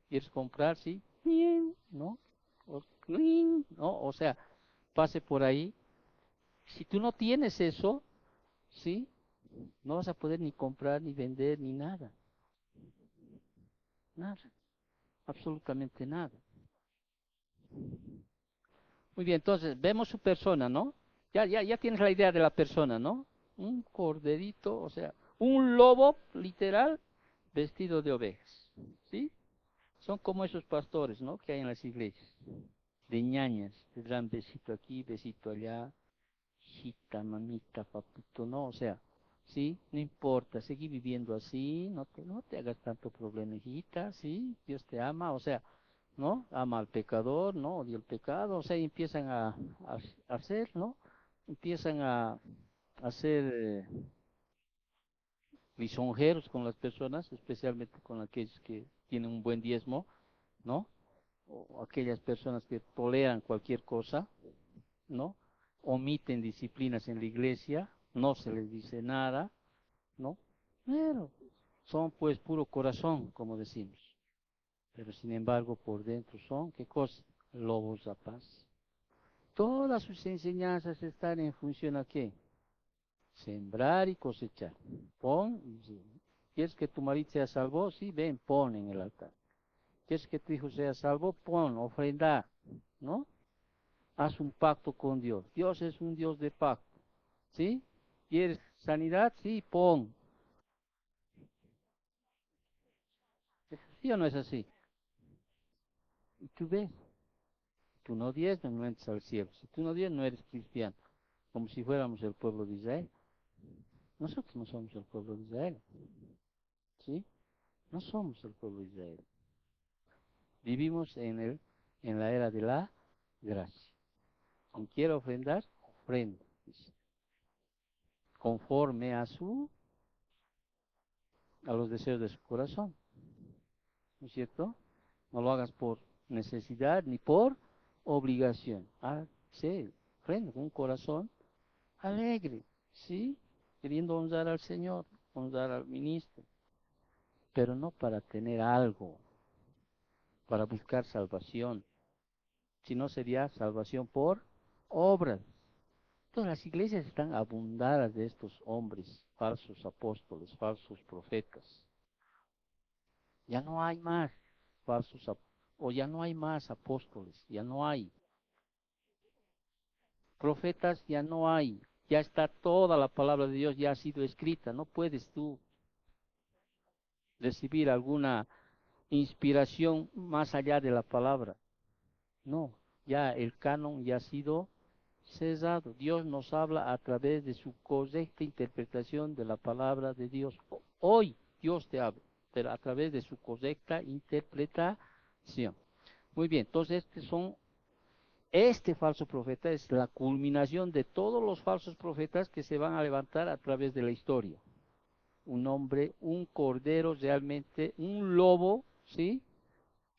¿Quieres comprar? Sí. Bien, ¿no? O, clean, ¿no? O sea, pase por ahí. Si tú no tienes eso, ¿sí? No vas a poder ni comprar, ni vender, ni nada. Nada. Absolutamente nada. Muy bien, entonces, vemos su persona, ¿no? Ya tienes la idea de la persona, ¿no? Un corderito, o sea, un lobo, literal, vestido de ovejas, ¿sí? Son como esos pastores, ¿no? Que hay en las iglesias, de ñañas, te dan besito aquí, besito allá, hijita, mamita, papito, ¿no? O sea, sí, no importa, seguí viviendo así, no te hagas tanto problema, hijita, sí, Dios te ama, o sea, ¿no? Ama al pecador, ¿no? Odia el pecado, o sea, y empiezan a hacer, ¿no? Empiezan a ser lisonjeros con las personas, especialmente con aquellos que tienen un buen diezmo, ¿no? O aquellas personas que toleran cualquier cosa, ¿no? Omiten disciplinas en la iglesia, no se les dice nada, ¿no? Pero son pues puro corazón, como decimos. Pero sin embargo por dentro son, ¿qué cosa? Lobos rapaces. Todas sus enseñanzas están en función a qué? Sembrar y cosechar. Pon, ¿quieres que tu marido sea salvo? Sí, ven, pon en el altar. ¿Quieres que tu hijo sea salvo? Pon, ofrenda, ¿no? Haz un pacto con Dios. Dios es un Dios de pacto, ¿sí? ¿Quieres sanidad? Sí, pon. ¿Es así o no es así? Y tú ves, tú no diezmas, no entras al cielo. Si tú no diezmas, no eres cristiano. Como si fuéramos el pueblo de Israel. Nosotros no somos el pueblo de Israel, ¿sí? No somos el pueblo de Israel. Vivimos en la era de la gracia. Quien quiera ofrendar, ofrenda, dice, conforme a los deseos de su corazón, ¿no es cierto? No lo hagas por necesidad ni por obligación. Sí, ofrenda con un corazón alegre, ¿sí? Queriendo honrar al Señor, honrar al ministro, pero no para tener algo, para buscar salvación, sino sería salvación por obras. Todas las iglesias están abundadas de estos hombres, falsos apóstoles, falsos profetas. Ya no hay más falsos o ya no hay más apóstoles, ya no hay profetas, ya no hay. Ya está toda la palabra de Dios, ya ha sido escrita. No puedes tú recibir alguna inspiración más allá de la palabra. No, ya el canon ya ha sido cesado. Dios nos habla a través de su correcta interpretación de la palabra de Dios. Hoy Dios te habla, pero a través de su correcta interpretación. Muy bien, entonces este falso profeta es la culminación de todos los falsos profetas que se van a levantar a través de la historia. Un hombre, un cordero realmente, un lobo, ¿sí?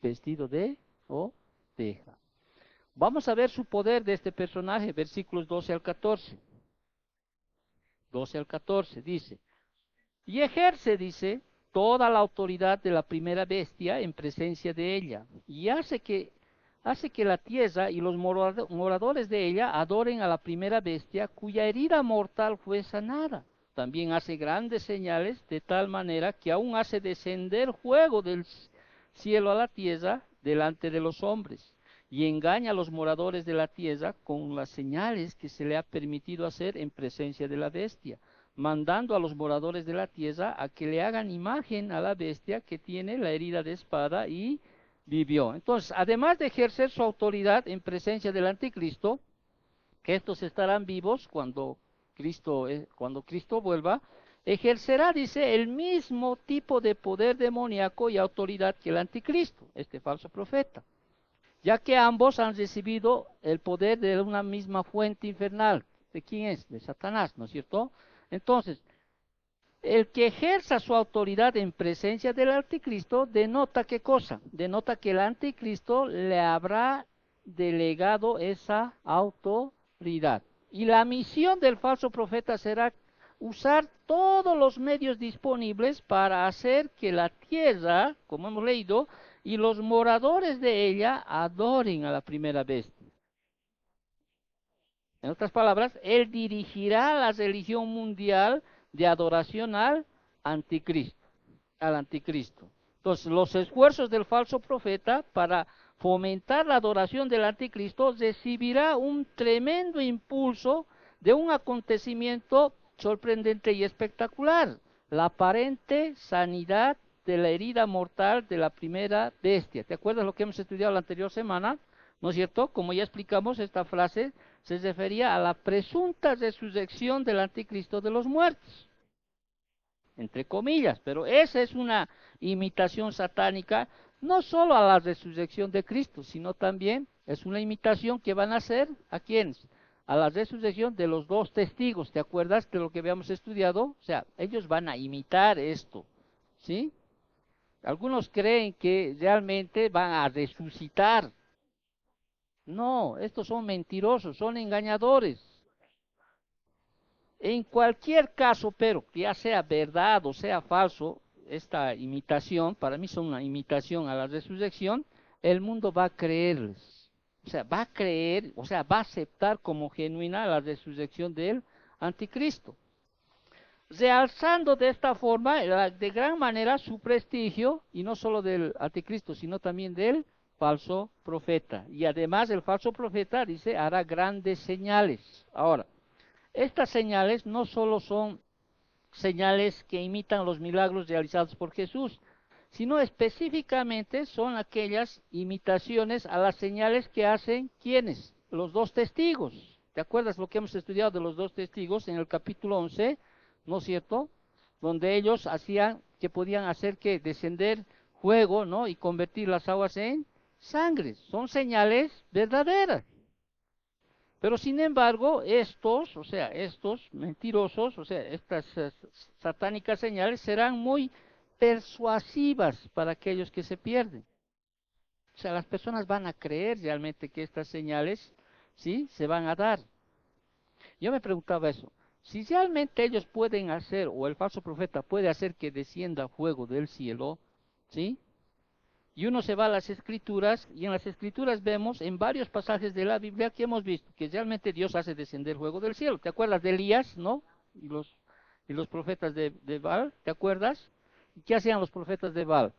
Vestido de oveja. Vamos a ver su poder de este personaje, versículos 12 al 14. 12 al 14 dice, y ejerce, dice, toda la autoridad de la primera bestia en presencia de ella, y hace que la tierra y los moradores de ella adoren a la primera bestia cuya herida mortal fue sanada. También hace grandes señales de tal manera que aún hace descender fuego del cielo a la tierra delante de los hombres, y engaña a los moradores de la tierra con las señales que se le ha permitido hacer en presencia de la bestia, mandando a los moradores de la tierra a que le hagan imagen a la bestia que tiene la herida de espada y vivió. Entonces, además de ejercer su autoridad en presencia del anticristo, que estos estarán vivos cuando Cristo vuelva, ejercerá, dice, el mismo tipo de poder demoníaco y autoridad que el anticristo, este falso profeta, ya que ambos han recibido el poder de una misma fuente infernal. ¿De quién es? De Satanás, ¿no es cierto? Entonces, el que ejerza su autoridad en presencia del anticristo denota ¿qué cosa? Denota que el anticristo le habrá delegado esa autoridad. Y la misión del falso profeta será usar todos los medios disponibles para hacer que la tierra, como hemos leído, y los moradores de ella adoren a la primera bestia. En otras palabras, él dirigirá la religión mundial de adoración al anticristo. Entonces, los esfuerzos del falso profeta para fomentar la adoración del anticristo recibirá un tremendo impulso de un acontecimiento sorprendente y espectacular: la aparente sanidad de la herida mortal de la primera bestia. ¿Te acuerdas lo que hemos estudiado la anterior semana? ¿No es cierto? Como ya explicamos, esta frase se refería a la presunta resurrección del anticristo de los muertos, entre comillas, pero esa es una imitación satánica, no solo a la resurrección de Cristo, sino también es una imitación que van a hacer ¿a quiénes? A la resurrección de los dos testigos. ¿Te acuerdas de lo que habíamos estudiado? O sea, ellos van a imitar esto, ¿sí? Algunos creen que realmente van a resucitar. No, estos son mentirosos, son engañadores. En cualquier caso, pero que ya sea verdad o sea falso, esta imitación, para mí son una imitación a la resurrección, el mundo va a creerles. O sea, va a creer, o sea, va a aceptar como genuina la resurrección del anticristo, realzando de esta forma, de gran manera, su prestigio, y no solo del anticristo, sino también del falso profeta. Y además el falso profeta, dice, hará grandes señales. Ahora, estas señales no solo son señales que imitan los milagros realizados por Jesús, sino específicamente son aquellas imitaciones a las señales que hacen ¿quiénes? Los dos testigos. ¿Te acuerdas lo que hemos estudiado de los dos testigos en el capítulo 11? ¿No es cierto? Donde ellos hacían, que podían hacer que descender fuego, ¿no? Y convertir las aguas en sangre. Son señales verdaderas. Pero sin embargo, estos, o sea, estos mentirosos, o sea, estas satánicas señales serán muy persuasivas para aquellos que se pierden. O sea, las personas van a creer realmente que estas señales, ¿sí?, se van a dar. Yo me preguntaba eso: si realmente ellos pueden hacer, o el falso profeta puede hacer que descienda fuego del cielo, ¿sí? Y uno se va a las Escrituras, y en las Escrituras vemos en varios pasajes de la Biblia que hemos visto que realmente Dios hace descender fuego del cielo. ¿Te acuerdas de Elías, no? Y los profetas de Baal, ¿te acuerdas? ¿Y qué hacían los profetas de Baal?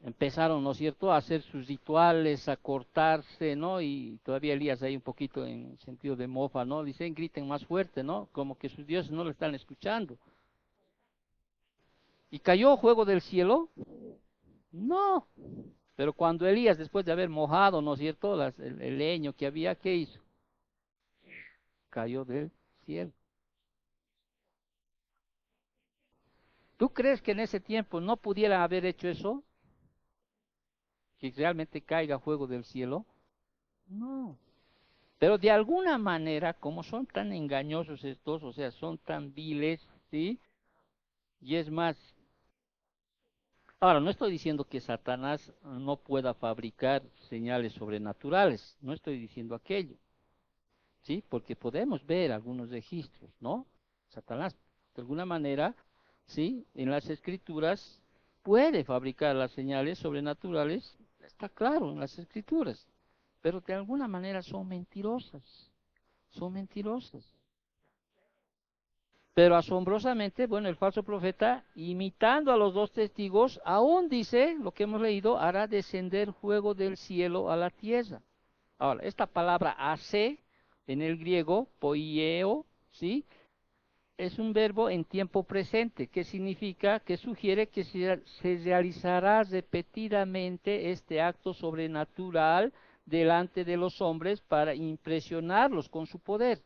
Empezaron, ¿no es cierto?, a hacer sus rituales, a cortarse, ¿no? Y todavía Elías ahí un poquito en sentido de mofa, ¿no? Dicen, griten más fuerte, ¿no? Como que sus dioses no le están escuchando. ¿Y cayó fuego del cielo? No. Pero cuando Elías, después de haber mojado, ¿no es cierto?, el leño que había, ¿qué hizo? Cayó del cielo. ¿Tú crees que en ese tiempo no pudieran haber hecho eso? Que realmente caiga fuego del cielo. No. Pero de alguna manera, como son tan engañosos estos, o sea, son tan viles, ¿sí? Y es más, ahora, no estoy diciendo que Satanás no pueda fabricar señales sobrenaturales, no estoy diciendo aquello, ¿sí? Porque podemos ver algunos registros, ¿no? Satanás De alguna manera, ¿sí? En las escrituras puede fabricar las señales sobrenaturales, está claro en las escrituras, pero de alguna manera son mentirosas. Pero asombrosamente, bueno, el falso profeta, imitando a los dos testigos, aún dice, lo que hemos leído, hará descender fuego del cielo a la tierra. Ahora, esta palabra hace, en el griego, poieo, ¿sí? Es un verbo en tiempo presente, que significa, que sugiere que se realizará repetidamente este acto sobrenatural delante de los hombres para impresionarlos con su poder.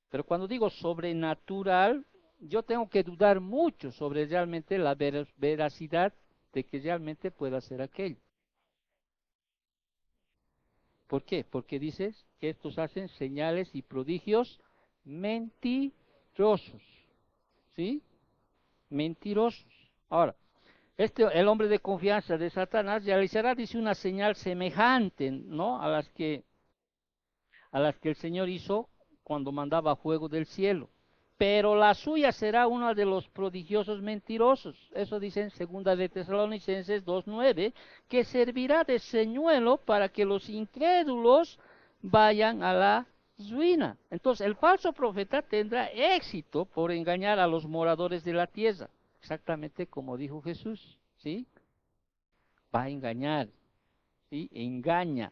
Pero cuando digo sobrenatural, yo tengo que dudar mucho sobre realmente la veracidad de que realmente pueda ser aquello. ¿Por qué? Porque dices que estos hacen señales y prodigios mentirosos. ¿Sí? Mentirosos. Ahora, el hombre de confianza de Satanás realizará, dice, una señal semejante, ¿no? A las que el Señor hizo cuando mandaba fuego del cielo. Pero la suya será uno de los prodigiosos mentirosos. Eso dice en 2 de Tesalonicenses 2:9, que servirá de señuelo para que los incrédulos vayan a la ruina. Entonces, el falso profeta tendrá éxito por engañar a los moradores de la tierra, exactamente como dijo Jesús, ¿sí? Va a engañar, ¿sí? Engaña.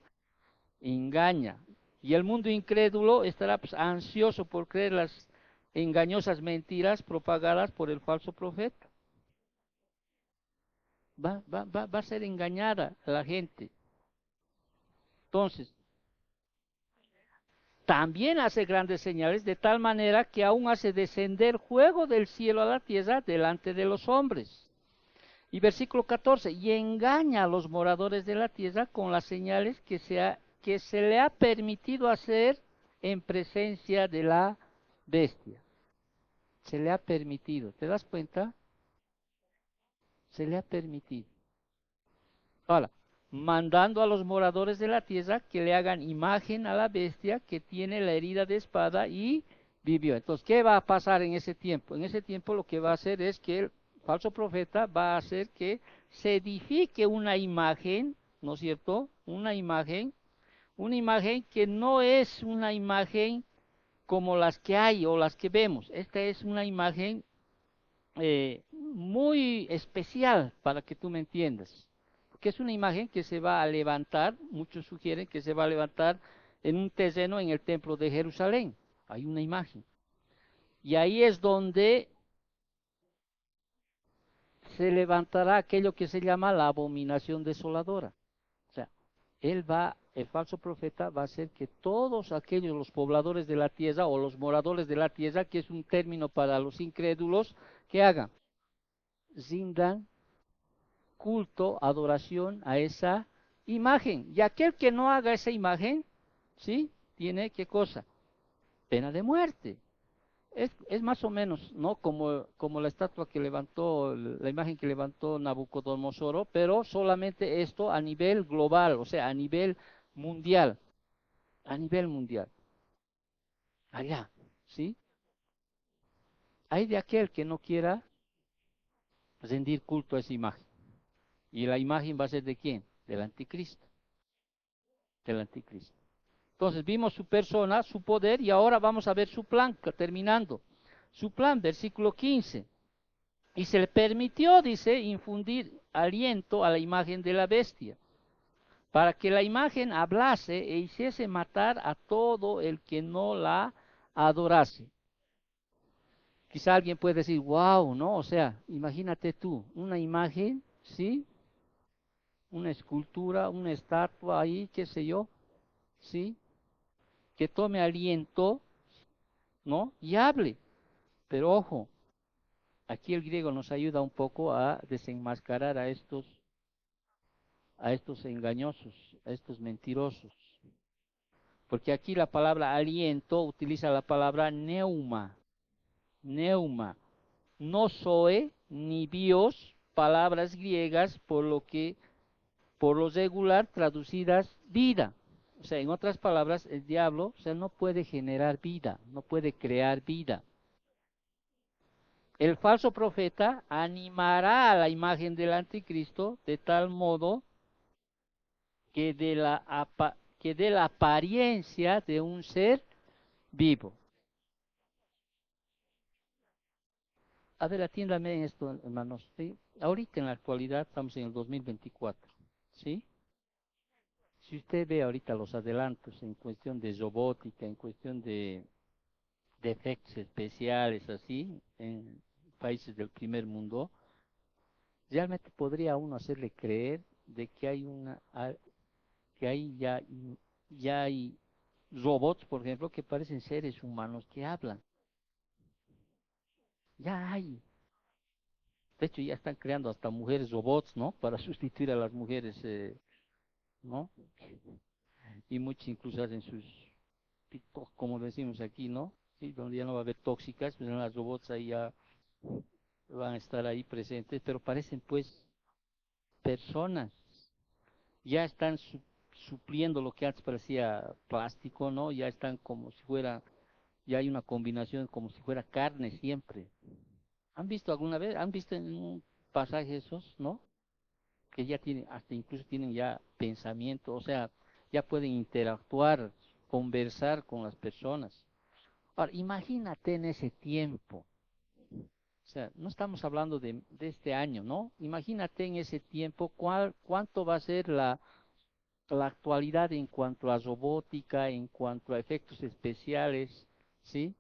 Y el mundo incrédulo estará, pues, ansioso por creer las engañosas mentiras propagadas por el falso profeta. Va a ser engañada la gente. Entonces, también hace grandes señales de tal manera que aún hace descender fuego del cielo a la tierra delante de los hombres. Y versículo 14, y engaña a los moradores de la tierra con las señales que se le ha permitido hacer en presencia de la bestia. Se le ha permitido, ¿te das cuenta? Se le ha permitido. Ahora, mandando a los moradores de la tierra que le hagan imagen a la bestia que tiene la herida de espada y vivió. Entonces, ¿qué va a pasar en ese tiempo? En ese tiempo lo que va a hacer es que el falso profeta va a hacer que se edifique una imagen, ¿no es cierto? Una imagen que no es una imagen como las que hay o las que vemos. Esta es una imagen muy especial para que tú me entiendas, porque es una imagen que se va a levantar, muchos sugieren que se va a levantar en un terreno en el templo de Jerusalén, hay una imagen, y ahí es donde se levantará aquello que se llama la abominación desoladora. O sea, el falso profeta va a hacer que todos aquellos, los pobladores de la tierra o los moradores de la tierra, que es un término para los incrédulos, que hagan, rindan culto, adoración a esa imagen. Y aquel que no haga esa imagen, ¿sí? Tiene, ¿qué cosa? Pena de muerte. Es más o menos, ¿no? Como la estatua que levantó, la imagen que levantó Nabucodonosor, pero solamente esto a nivel global, o sea, a nivel mundial, a nivel mundial. Allá, ¿sí? Hay de aquel que no quiera rendir culto a esa imagen. ¿Y la imagen va a ser de quién? Del anticristo. Del anticristo. Entonces vimos su persona, su poder, y ahora vamos a ver su plan, terminando. Su plan, versículo 15. Y se le permitió, dice, infundir aliento a la imagen de la bestia, para que la imagen hablase e hiciese matar a todo el que no la adorase. Quizá alguien puede decir, wow, ¿no? O sea, imagínate tú, una imagen, ¿sí? Una escultura, una estatua ahí, qué sé yo, ¿sí? Que tome aliento, ¿no? Y hable. Pero ojo, aquí el griego nos ayuda un poco a desenmascarar a estos engañosos, a estos mentirosos. Porque aquí la palabra aliento utiliza la palabra neuma, neuma, no zoe ni bios, palabras griegas por lo regular traducidas vida. O sea, en otras palabras, el diablo, o sea, no puede generar vida, no puede crear vida. el falso profeta animará a la imagen del anticristo de tal modo que que dé la apariencia de un ser vivo. A ver, atiéndame en esto, hermanos. ¿Sí? Ahorita en la actualidad estamos en el 2024. ¿Sí? Si usted ve ahorita los adelantos en cuestión de robótica, en cuestión de efectos especiales, así, en países del primer mundo, realmente podría uno hacerle creer de que hay que hay ya hay robots, por ejemplo, que parecen seres humanos que hablan. Ya hay. De hecho, ya están creando hasta mujeres robots, ¿no? Para sustituir a las mujeres, ¿no? Y muchos incluso hacen sus TikTok, como decimos aquí, ¿no? Sí, donde ya no va a haber tóxicas, pues las robots ahí ya van a estar ahí presentes, pero parecen pues personas. Ya están supliendo lo que antes parecía plástico, ¿no? Ya están como si fuera, ya hay una combinación como si fuera carne siempre. ¿Han visto alguna vez? ¿Han visto en un pasaje esos, no? Que ya tienen, hasta incluso tienen ya pensamiento, o sea, ya pueden interactuar, conversar con las personas. Ahora, imagínate en ese tiempo, o sea, no estamos hablando de este año, ¿no? Imagínate en ese tiempo cuánto va a ser la actualidad en cuanto a robótica, en cuanto a efectos especiales, ¿sí?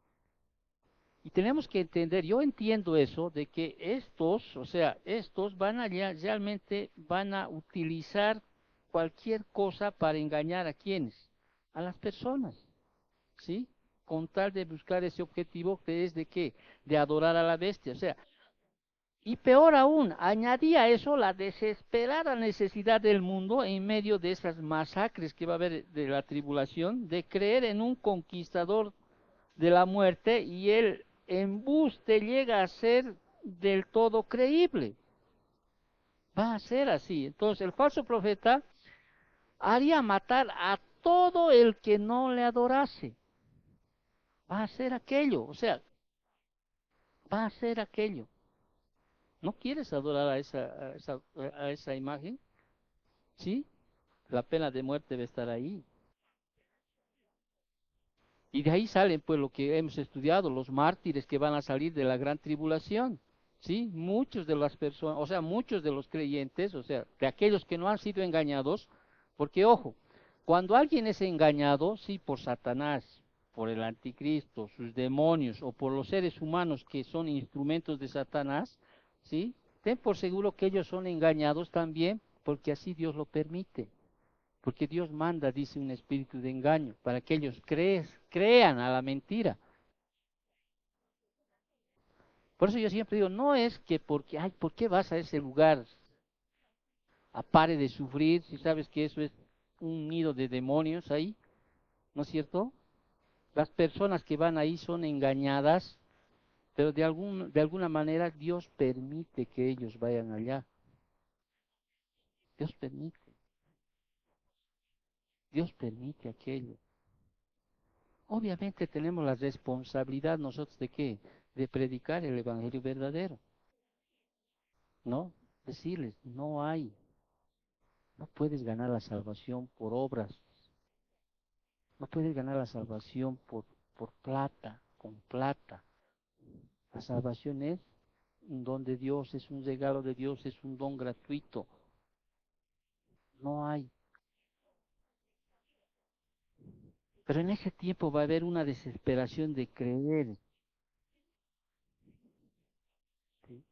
Y tenemos que entender, yo entiendo eso, de que estos, o sea, estos realmente van a utilizar cualquier cosa para engañar a quienes, a las personas, ¿sí? Con tal de buscar ese objetivo que es de qué, de adorar a la bestia, o sea, y peor aún, añadía a eso la desesperada necesidad del mundo en medio de esas masacres que va a haber de la tribulación, de creer en un conquistador de la muerte y el embuste llega a ser del todo creíble. Va a ser así. Entonces el falso profeta haría matar a todo el que no le adorase. Va a ser aquello, o sea, va a ser aquello. ¿No quieres adorar a esa imagen? ¿Sí? La pena de muerte debe estar ahí. Y de ahí salen pues lo que hemos estudiado, los mártires que van a salir de la gran tribulación. ¿Sí? Muchos de las personas, o sea, muchos de los creyentes, o sea, de aquellos que no han sido engañados, porque ojo, cuando alguien es engañado, sí, por Satanás, por el anticristo, sus demonios o por los seres humanos que son instrumentos de Satanás, ¿sí? Ten por seguro que ellos son engañados también porque así Dios lo permite. Porque Dios manda, dice, un espíritu de engaño para que ellos crean a la mentira. Por eso yo siempre digo, no es que porque, ay, ¿por qué vas a ese lugar? A pare de sufrir, si sabes que eso es un nido de demonios ahí, ¿no es cierto? Las personas que van ahí son engañadas, pero de alguna manera Dios permite que ellos vayan allá. Dios permite, Dios permite aquello. Obviamente tenemos la responsabilidad nosotros de qué? De predicar el evangelio verdadero, ¿no? Decirles, no hay, no puedes ganar la salvación por obras, no puedes ganar la salvación por plata, con plata. La salvación es un don de Dios, es un regalo de Dios, es un don gratuito. No hay. Pero en ese tiempo va a haber una desesperación de creer. ¿Sí?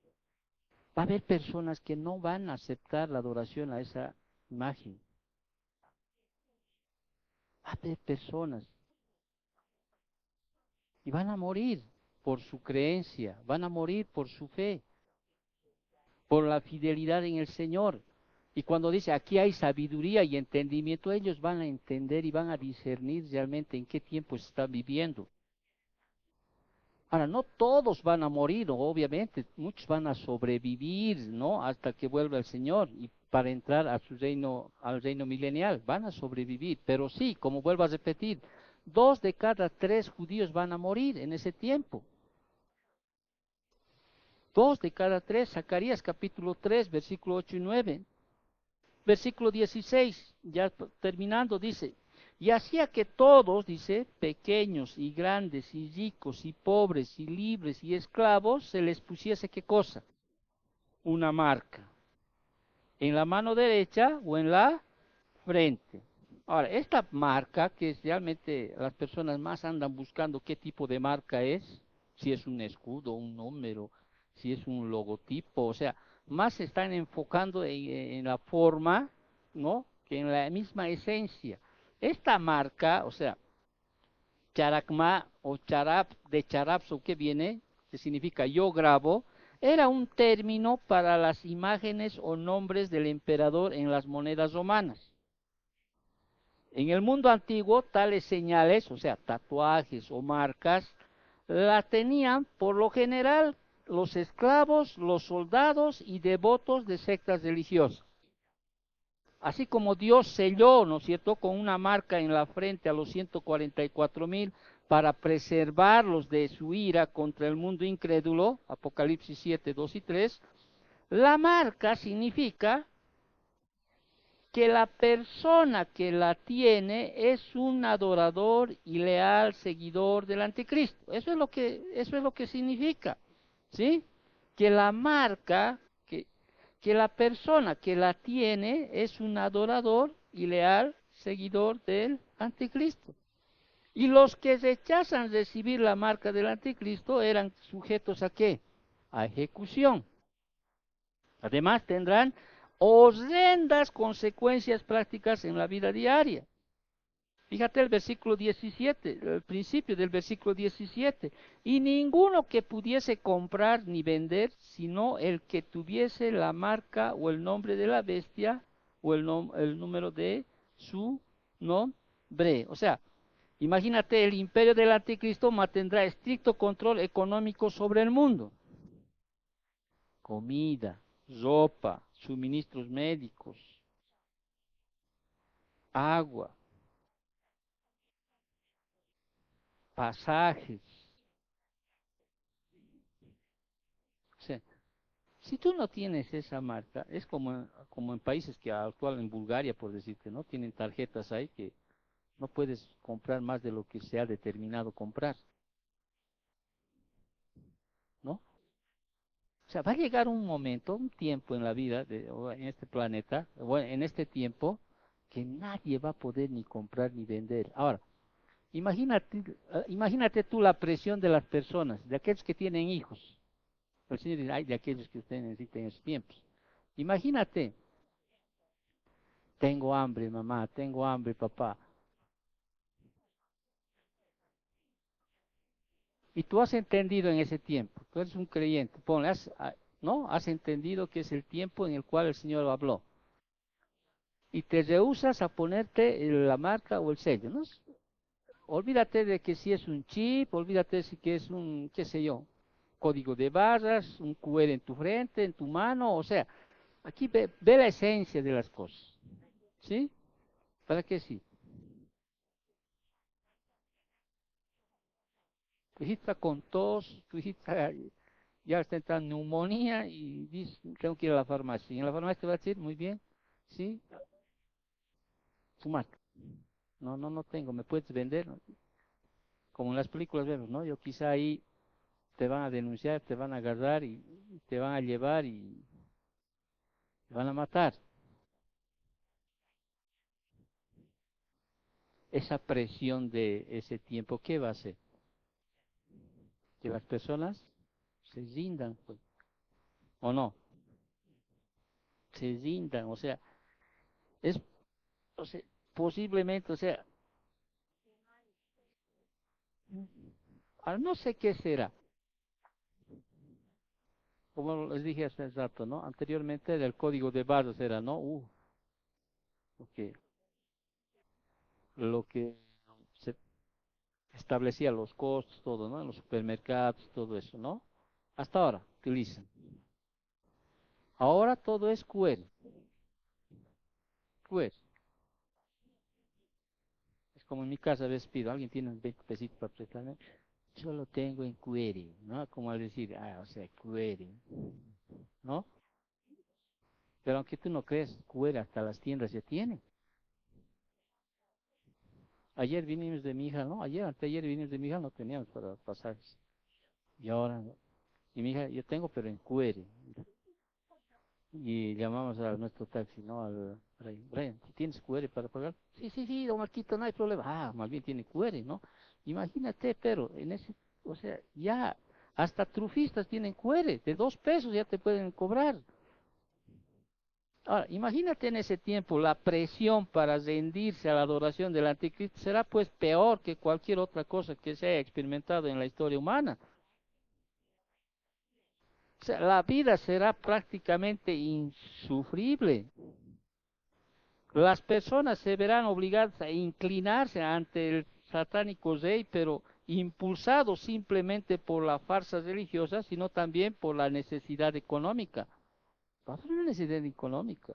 Va a haber personas que no van a aceptar la adoración a esa imagen. Va a haber personas y van a morir por su creencia, van a morir por su fe, por la fidelidad en el Señor. Y cuando dice aquí hay sabiduría y entendimiento, ellos van a entender y van a discernir realmente en qué tiempo se está viviendo. Ahora, no todos van a morir, obviamente, muchos van a sobrevivir, ¿no? Hasta que vuelva el Señor y para entrar a su reino, al reino milenial, van a sobrevivir. Pero sí, como vuelvo a repetir, 2 de cada 3 judíos van a morir en ese tiempo. 2 de cada 3, Zacarías capítulo 3, versículo 8 y 9. Versículo 16, ya terminando, dice, y hacía que todos, dice, pequeños y grandes y ricos y pobres y libres y esclavos, se les pusiese, ¿qué cosa? Una marca, en la mano derecha o en la frente. Ahora, esta marca, que es realmente las personas más andan buscando qué tipo de marca es, si es un escudo, un número, si es un logotipo, o sea, más se están enfocando en la forma, ¿no? Que en la misma esencia. Esta marca, o sea, characma o charap, de charapso que viene, que significa yo grabo, era un término para las imágenes o nombres del emperador en las monedas romanas. En el mundo antiguo, tales señales, o sea, tatuajes o marcas, la tenían por lo general los esclavos, los soldados y devotos de sectas religiosas. Así como Dios selló, ¿no es cierto?, con una marca en la frente a los 144,000 para preservarlos de su ira contra el mundo incrédulo, Apocalipsis 7, 2 y 3, la marca significa que la persona que la tiene es un adorador y leal seguidor del anticristo. Eso es lo que significa, ¿sí? Que la marca, que la persona que la tiene es un adorador y leal seguidor del anticristo. Y los que rechazan recibir la marca del anticristo eran sujetos ¿a qué? A ejecución. Además tendrán horrendas consecuencias prácticas en la vida diaria. Fíjate el versículo 17, el principio del versículo 17. Y ninguno que pudiese comprar ni vender, sino el que tuviese la marca o el nombre de la bestia o el número de su nombre. O sea, imagínate, el imperio del anticristo mantendrá estricto control económico sobre el mundo. Comida, ropa, suministros médicos, agua, pasajes. O sea, si tú no tienes esa marca, es como en países que actual en Bulgaria, por decirte, ¿no? Tienen tarjetas ahí que no puedes comprar más de lo que se ha determinado comprar, ¿no? O sea, va a llegar un momento, un tiempo en la vida, o en este planeta, o en este tiempo, que nadie va a poder ni comprar ni vender. Ahora, imagínate tú la presión de las personas, de aquellos que tienen hijos. El Señor dice, ay, de aquellos que ustedes necesiten en esos tiempos. Imagínate, tengo hambre, mamá, tengo hambre, papá. Y tú has entendido en ese tiempo, tú eres un creyente, ponle, ¿no? Has entendido que es el tiempo en el cual el Señor habló. Y te rehusas a ponerte la marca o el sello, ¿no? Olvídate de que si es un chip, olvídate si que es un, qué sé yo, código de barras, un QR en tu frente, en tu mano, o sea, aquí ve la esencia de las cosas, ¿sí? ¿Para qué sí? Tu hijita con tos, tu hijita ya está entrando en neumonía y dice, tengo que ir a la farmacia. Y en la farmacia te va a decir, muy bien, sí, fumar. No, no, no tengo, ¿me puedes vender? Como en las películas vemos, ¿no? Yo quizá ahí te van a denunciar, te van a agarrar y te van a llevar y te van a matar. Esa presión de ese tiempo, ¿qué va a hacer? Que las personas se rindan, pues, o no, se rindan, o sea, es, o sea, posiblemente, o sea, no sé qué será, como les dije hace rato, ¿no? Anteriormente del código de barras era, ¿no? Okay, lo que se establecía los costos, todo, ¿no? En los supermercados, todo eso, ¿no? Hasta ahora utilizan. Ahora todo es QR, QR. Es como en mi casa, ves, pido, alguien tiene 20 pesitos para prestarme. Solo tengo en QR, ¿no? Como al decir, o sea, QR, ¿no? Pero aunque tú no crees, QR hasta las tiendas ya tienen. Ayer vinimos de mi hija, ¿no? Anteayer vinimos de mi hija, no teníamos para pasajes. Y ahora, ¿no? Y mi hija, yo tengo, pero en QR. Y llamamos a nuestro taxi, ¿no? Al Brian. Brian, ¿tienes QR para pagar? Sí, sí, sí, don Marquito, no hay problema. Más bien tiene QR, ¿no? Imagínate, pero en ese, o sea, ya hasta trufistas tienen QR, de 2 pesos ya te pueden cobrar. Ahora, imagínate en ese tiempo la presión para rendirse a la adoración del anticristo será pues peor que cualquier otra cosa que se haya experimentado en la historia humana. O sea, la vida será prácticamente insufrible. Las personas se verán obligadas a inclinarse ante el satánico rey, pero impulsados simplemente por la farsa religiosa, sino también por la necesidad económica. Va a haber una necesidad económica.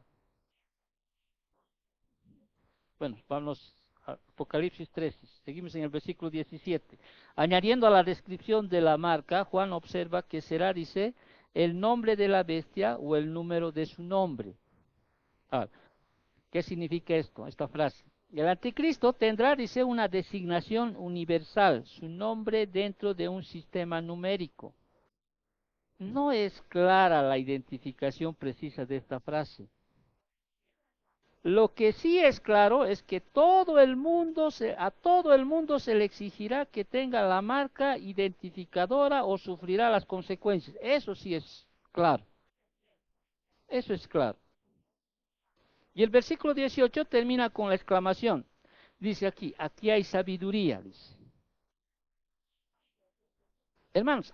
Bueno, vamos a Apocalipsis 13, seguimos en el versículo 17. Añadiendo a la descripción de la marca, Juan observa que será, dice, el nombre de la bestia o el número de su nombre. Ah, ¿qué significa esto, esta frase? El anticristo tendrá, dice, una designación universal, su nombre dentro de un sistema numérico. No es clara la identificación precisa de esta frase. Lo que sí es claro es que a todo el mundo se le exigirá que tenga la marca identificadora o sufrirá las consecuencias. Eso sí es claro. Eso es claro. Y el versículo 18 termina con la exclamación. Dice aquí hay sabiduría, dice. Hermanos,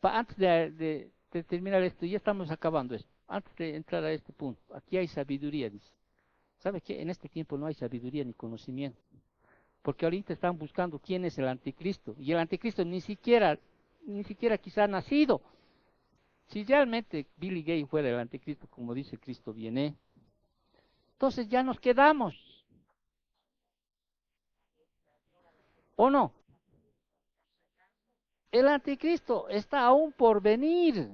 antes de terminar esto, ya estamos acabando esto. Antes de entrar a este punto, aquí hay sabiduría, dice. ¿Sabe qué? En este tiempo no hay sabiduría ni conocimiento. Porque ahorita están buscando quién es el anticristo. Y el anticristo ni siquiera quizá ha nacido. Si realmente Billy Gay fuera el anticristo, como dice Cristo viene, entonces ya nos quedamos. ¿O no? El anticristo está aún por venir.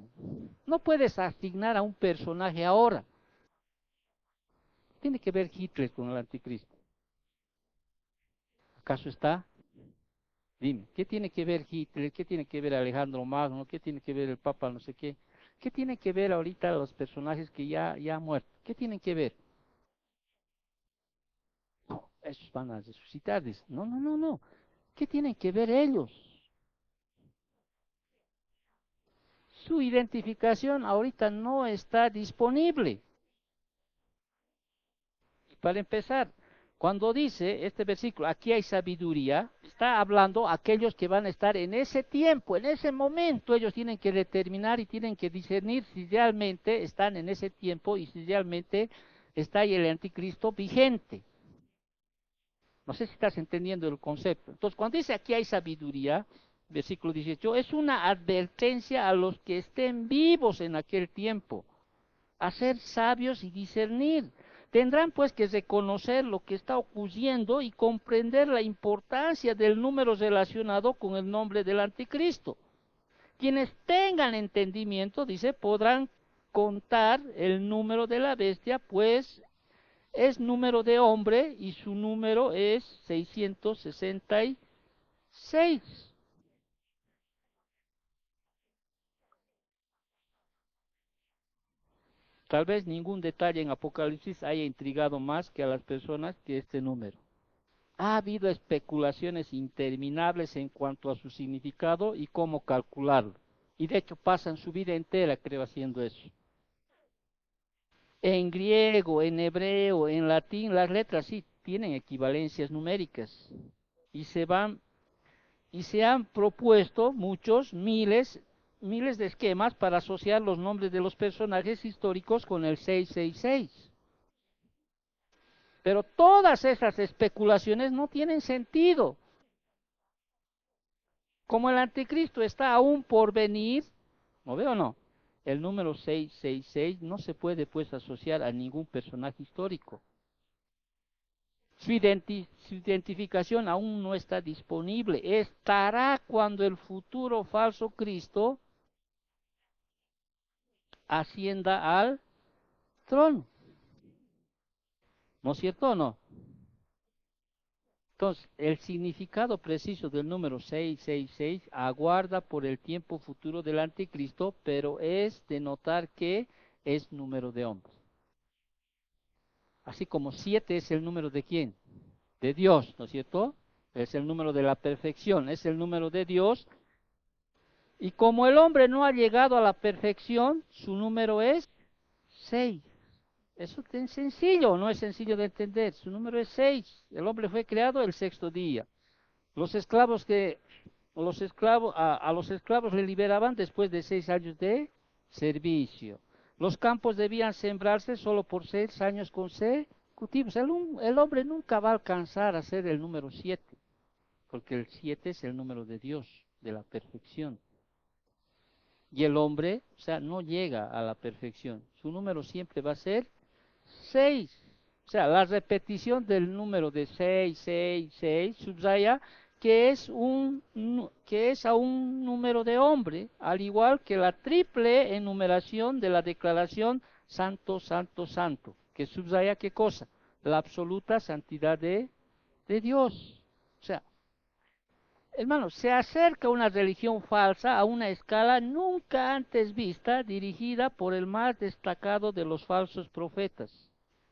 No puedes asignar a un personaje ahora. Tiene que ver Hitler con el anticristo. ¿Acaso está? Dime, ¿qué tiene que ver Hitler? ¿Qué tiene que ver Alejandro Magno? ¿Qué tiene que ver el Papa no sé qué? ¿Qué tiene que ver ahorita los personajes que ya han muerto? ¿Qué tienen que ver? No, esos van a resucitar. Dice. No, no, no, no. ¿Qué tienen que ver ellos? Su identificación ahorita no está disponible. Para empezar, cuando dice este versículo, aquí hay sabiduría, está hablando a aquellos que van a estar en ese tiempo, en ese momento, ellos tienen que determinar y tienen que discernir si realmente están en ese tiempo y si realmente está ahí el anticristo vigente. No sé si estás entendiendo el concepto. Entonces, cuando dice aquí hay sabiduría, versículo 18, es una advertencia a los que estén vivos en aquel tiempo, a ser sabios y discernir. Tendrán pues que reconocer lo que está ocurriendo y comprender la importancia del número relacionado con el nombre del anticristo. Quienes tengan entendimiento, dice, podrán contar el número de la bestia, pues es número de hombre y su número es 666. Tal vez ningún detalle en Apocalipsis haya intrigado más que a las personas que este número. Ha habido especulaciones interminables en cuanto a su significado y cómo calcularlo. Y de hecho pasan su vida entera, creo, haciendo eso. En griego, en hebreo, en latín, las letras sí tienen equivalencias numéricas. Y se han propuesto muchos, miles de esquemas para asociar los nombres de los personajes históricos con el 666. Pero todas esas especulaciones no tienen sentido. Como el anticristo está aún por venir, ¿no veo o no? El número 666 no se puede pues asociar a ningún personaje histórico. Su identificación aún no está disponible. Estará cuando el futuro falso Cristo ascienda al trono. ¿No es cierto o no? Entonces, el significado preciso del número 666 aguarda por el tiempo futuro del anticristo, pero es de notar que es número de hombres. Así como 7 es el número de quién? De Dios, ¿no es cierto? Es el número de la perfección, es el número de Dios. Y como el hombre no ha llegado a la perfección, su número es 6. Eso es sencillo, no es sencillo de entender. Su número es 6. El hombre fue creado el sexto día. Los esclavos a los esclavos le liberaban después de 6 años de servicio. Los campos debían sembrarse solo por 6 años consecutivos. El hombre nunca va a alcanzar a ser el número 7, porque el 7 es el número de Dios, de la perfección. Y el hombre, o sea, no llega a la perfección. Su número siempre va a ser 6. O sea, la repetición del número de 6 subraya que es a un número de hombre, al igual que la triple enumeración de la declaración Santo, Santo, Santo, que subraya qué cosa, la absoluta santidad de Dios. O sea, hermano, se acerca una religión falsa a una escala nunca antes vista, dirigida por el más destacado de los falsos profetas.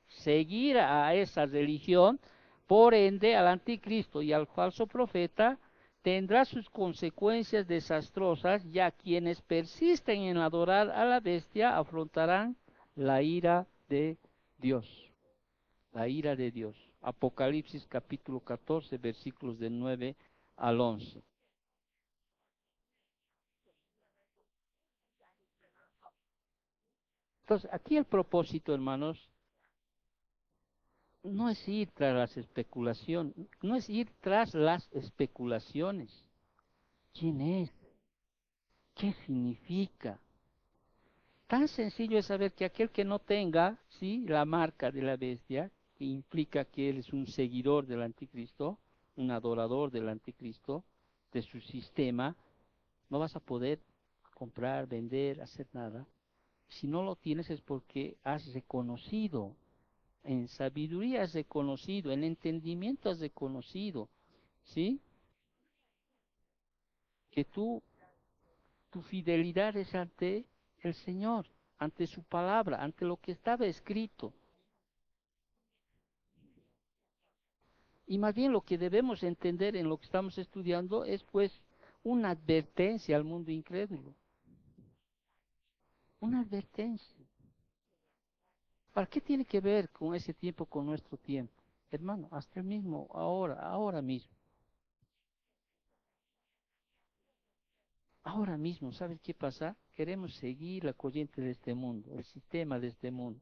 Seguir a esa religión, por ende al anticristo y al falso profeta, tendrá sus consecuencias desastrosas, ya quienes persisten en adorar a la bestia afrontarán la ira de Dios. La ira de Dios. Apocalipsis capítulo 14, versículos de 9 al 11. Entonces, aquí el propósito, hermanos, no es ir tras las especulaciones, no es ir tras las especulaciones. ¿Quién es? ¿Qué significa? Tan sencillo es saber que aquel que no tenga, sí, la marca de la bestia, que implica que él es un seguidor del anticristo, un adorador del anticristo, de su sistema, no vas a poder comprar, vender, hacer nada. Si no lo tienes es porque has reconocido, en sabiduría has reconocido, en entendimiento has reconocido, ¿sí? Que tu fidelidad es ante el Señor, ante su palabra, ante lo que estaba escrito. Y más bien lo que debemos entender en lo que estamos estudiando es pues una advertencia al mundo incrédulo. Una advertencia. ¿Para qué tiene que ver con ese tiempo, con nuestro tiempo? Hermano, hasta el mismo, ahora mismo. Ahora mismo, ¿sabes qué pasa? Queremos seguir la corriente de este mundo, el sistema de este mundo,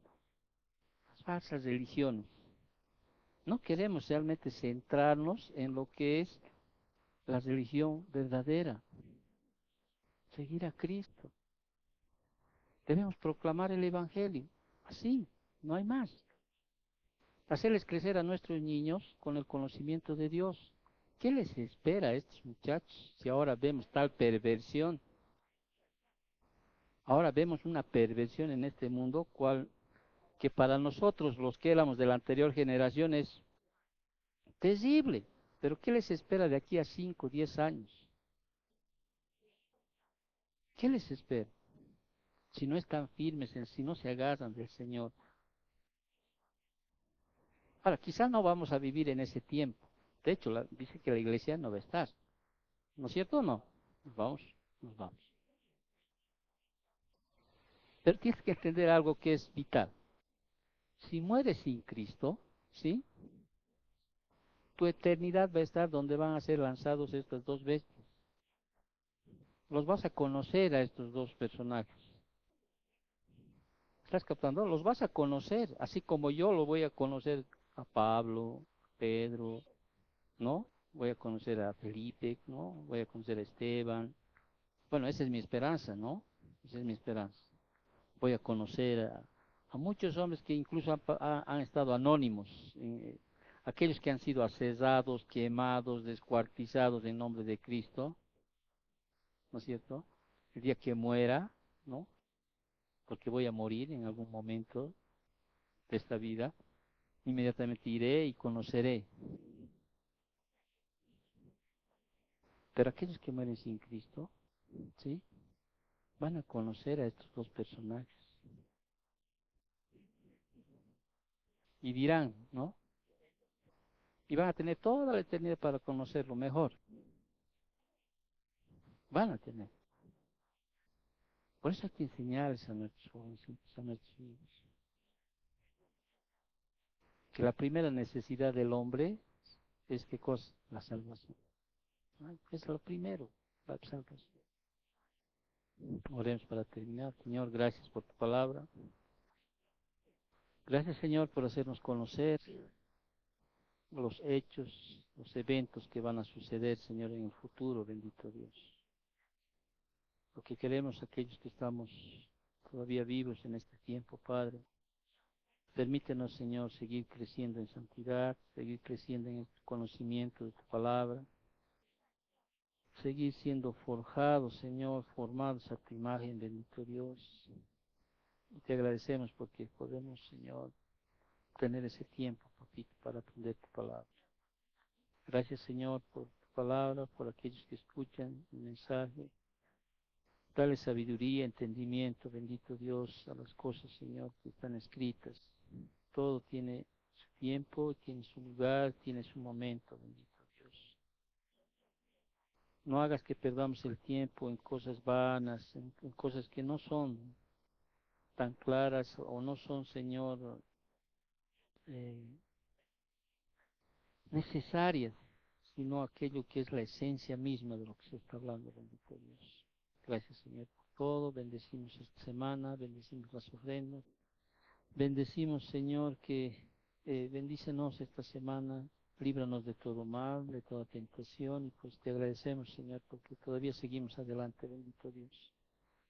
las falsas religiones. No queremos realmente centrarnos en lo que es la religión verdadera, seguir a Cristo. Debemos proclamar el Evangelio, así, no hay más. Hacerles crecer a nuestros niños con el conocimiento de Dios. ¿Qué les espera a estos muchachos si ahora vemos tal perversión? Ahora vemos una perversión en este mundo, que para nosotros, los que éramos de la anterior generación, es terrible. Pero ¿qué les espera de aquí a 5, 10 años? ¿Qué les espera? Si no están firmes, si no se agarran del Señor. Ahora, quizás no vamos a vivir en ese tiempo. De hecho, dice que la iglesia no va a estar. ¿No es cierto o no? Nos vamos, nos vamos. Pero tienes que entender algo que es vital. Si mueres sin Cristo, ¿sí? Tu eternidad va a estar donde van a ser lanzados estas dos bestias. Los vas a conocer a estos dos personajes. ¿Estás captando? Los vas a conocer, así como yo lo voy a conocer a Pablo, Pedro, ¿no? Voy a conocer a Felipe, ¿no? Voy a conocer a Esteban. Bueno, esa es mi esperanza, ¿no? Esa es mi esperanza. Voy a conocer a muchos hombres que incluso han estado anónimos, aquellos que han sido asesados, quemados, descuartizados en nombre de Cristo, ¿no es cierto? El día que muera, ¿no? Porque voy a morir en algún momento de esta vida, inmediatamente iré y conoceré. Pero aquellos que mueren sin Cristo, ¿sí? Van a conocer a estos dos personajes y dirán, ¿no? Y van a tener toda la eternidad para conocerlo mejor. Van a tener. Por eso hay que enseñarles a nuestros jovencitos, a nuestros hijos, que la primera necesidad del hombre es ¿qué cosa? La salvación. ¿No? Es lo primero, la salvación. Oremos para terminar. Señor, gracias por tu palabra. Gracias, Señor, por hacernos conocer los hechos, los eventos que van a suceder, Señor, en el futuro, bendito Dios. Lo que queremos aquellos que estamos todavía vivos en este tiempo, Padre. Permítenos, Señor, seguir creciendo en santidad, seguir creciendo en el conocimiento de tu palabra, seguir siendo forjados, Señor, formados a tu imagen, bendito Dios. Y te agradecemos porque podemos, Señor, tener ese tiempo, papito, para aprender tu palabra. Gracias, Señor, por tu palabra, por aquellos que escuchan el mensaje. Dale sabiduría, entendimiento, bendito Dios, a las cosas, Señor, que están escritas. Todo tiene su tiempo, tiene su lugar, tiene su momento, bendito Dios. No hagas que perdamos el tiempo en cosas vanas, en cosas que no son tan claras o no son, Señor, eh, necesarias, sino aquello que es la esencia misma de lo que se está hablando, bendito Dios. Gracias, Señor, por todo. Bendecimos esta semana, bendecimos las ofrendas. Bendecimos, Señor, que bendícenos esta semana, líbranos de todo mal, de toda tentación, y pues te agradecemos, Señor, porque todavía seguimos adelante, bendito Dios.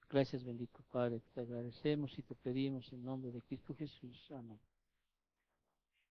Gracias, bendito Padre, te agradecemos y te pedimos en nombre de Cristo Jesús. Amén.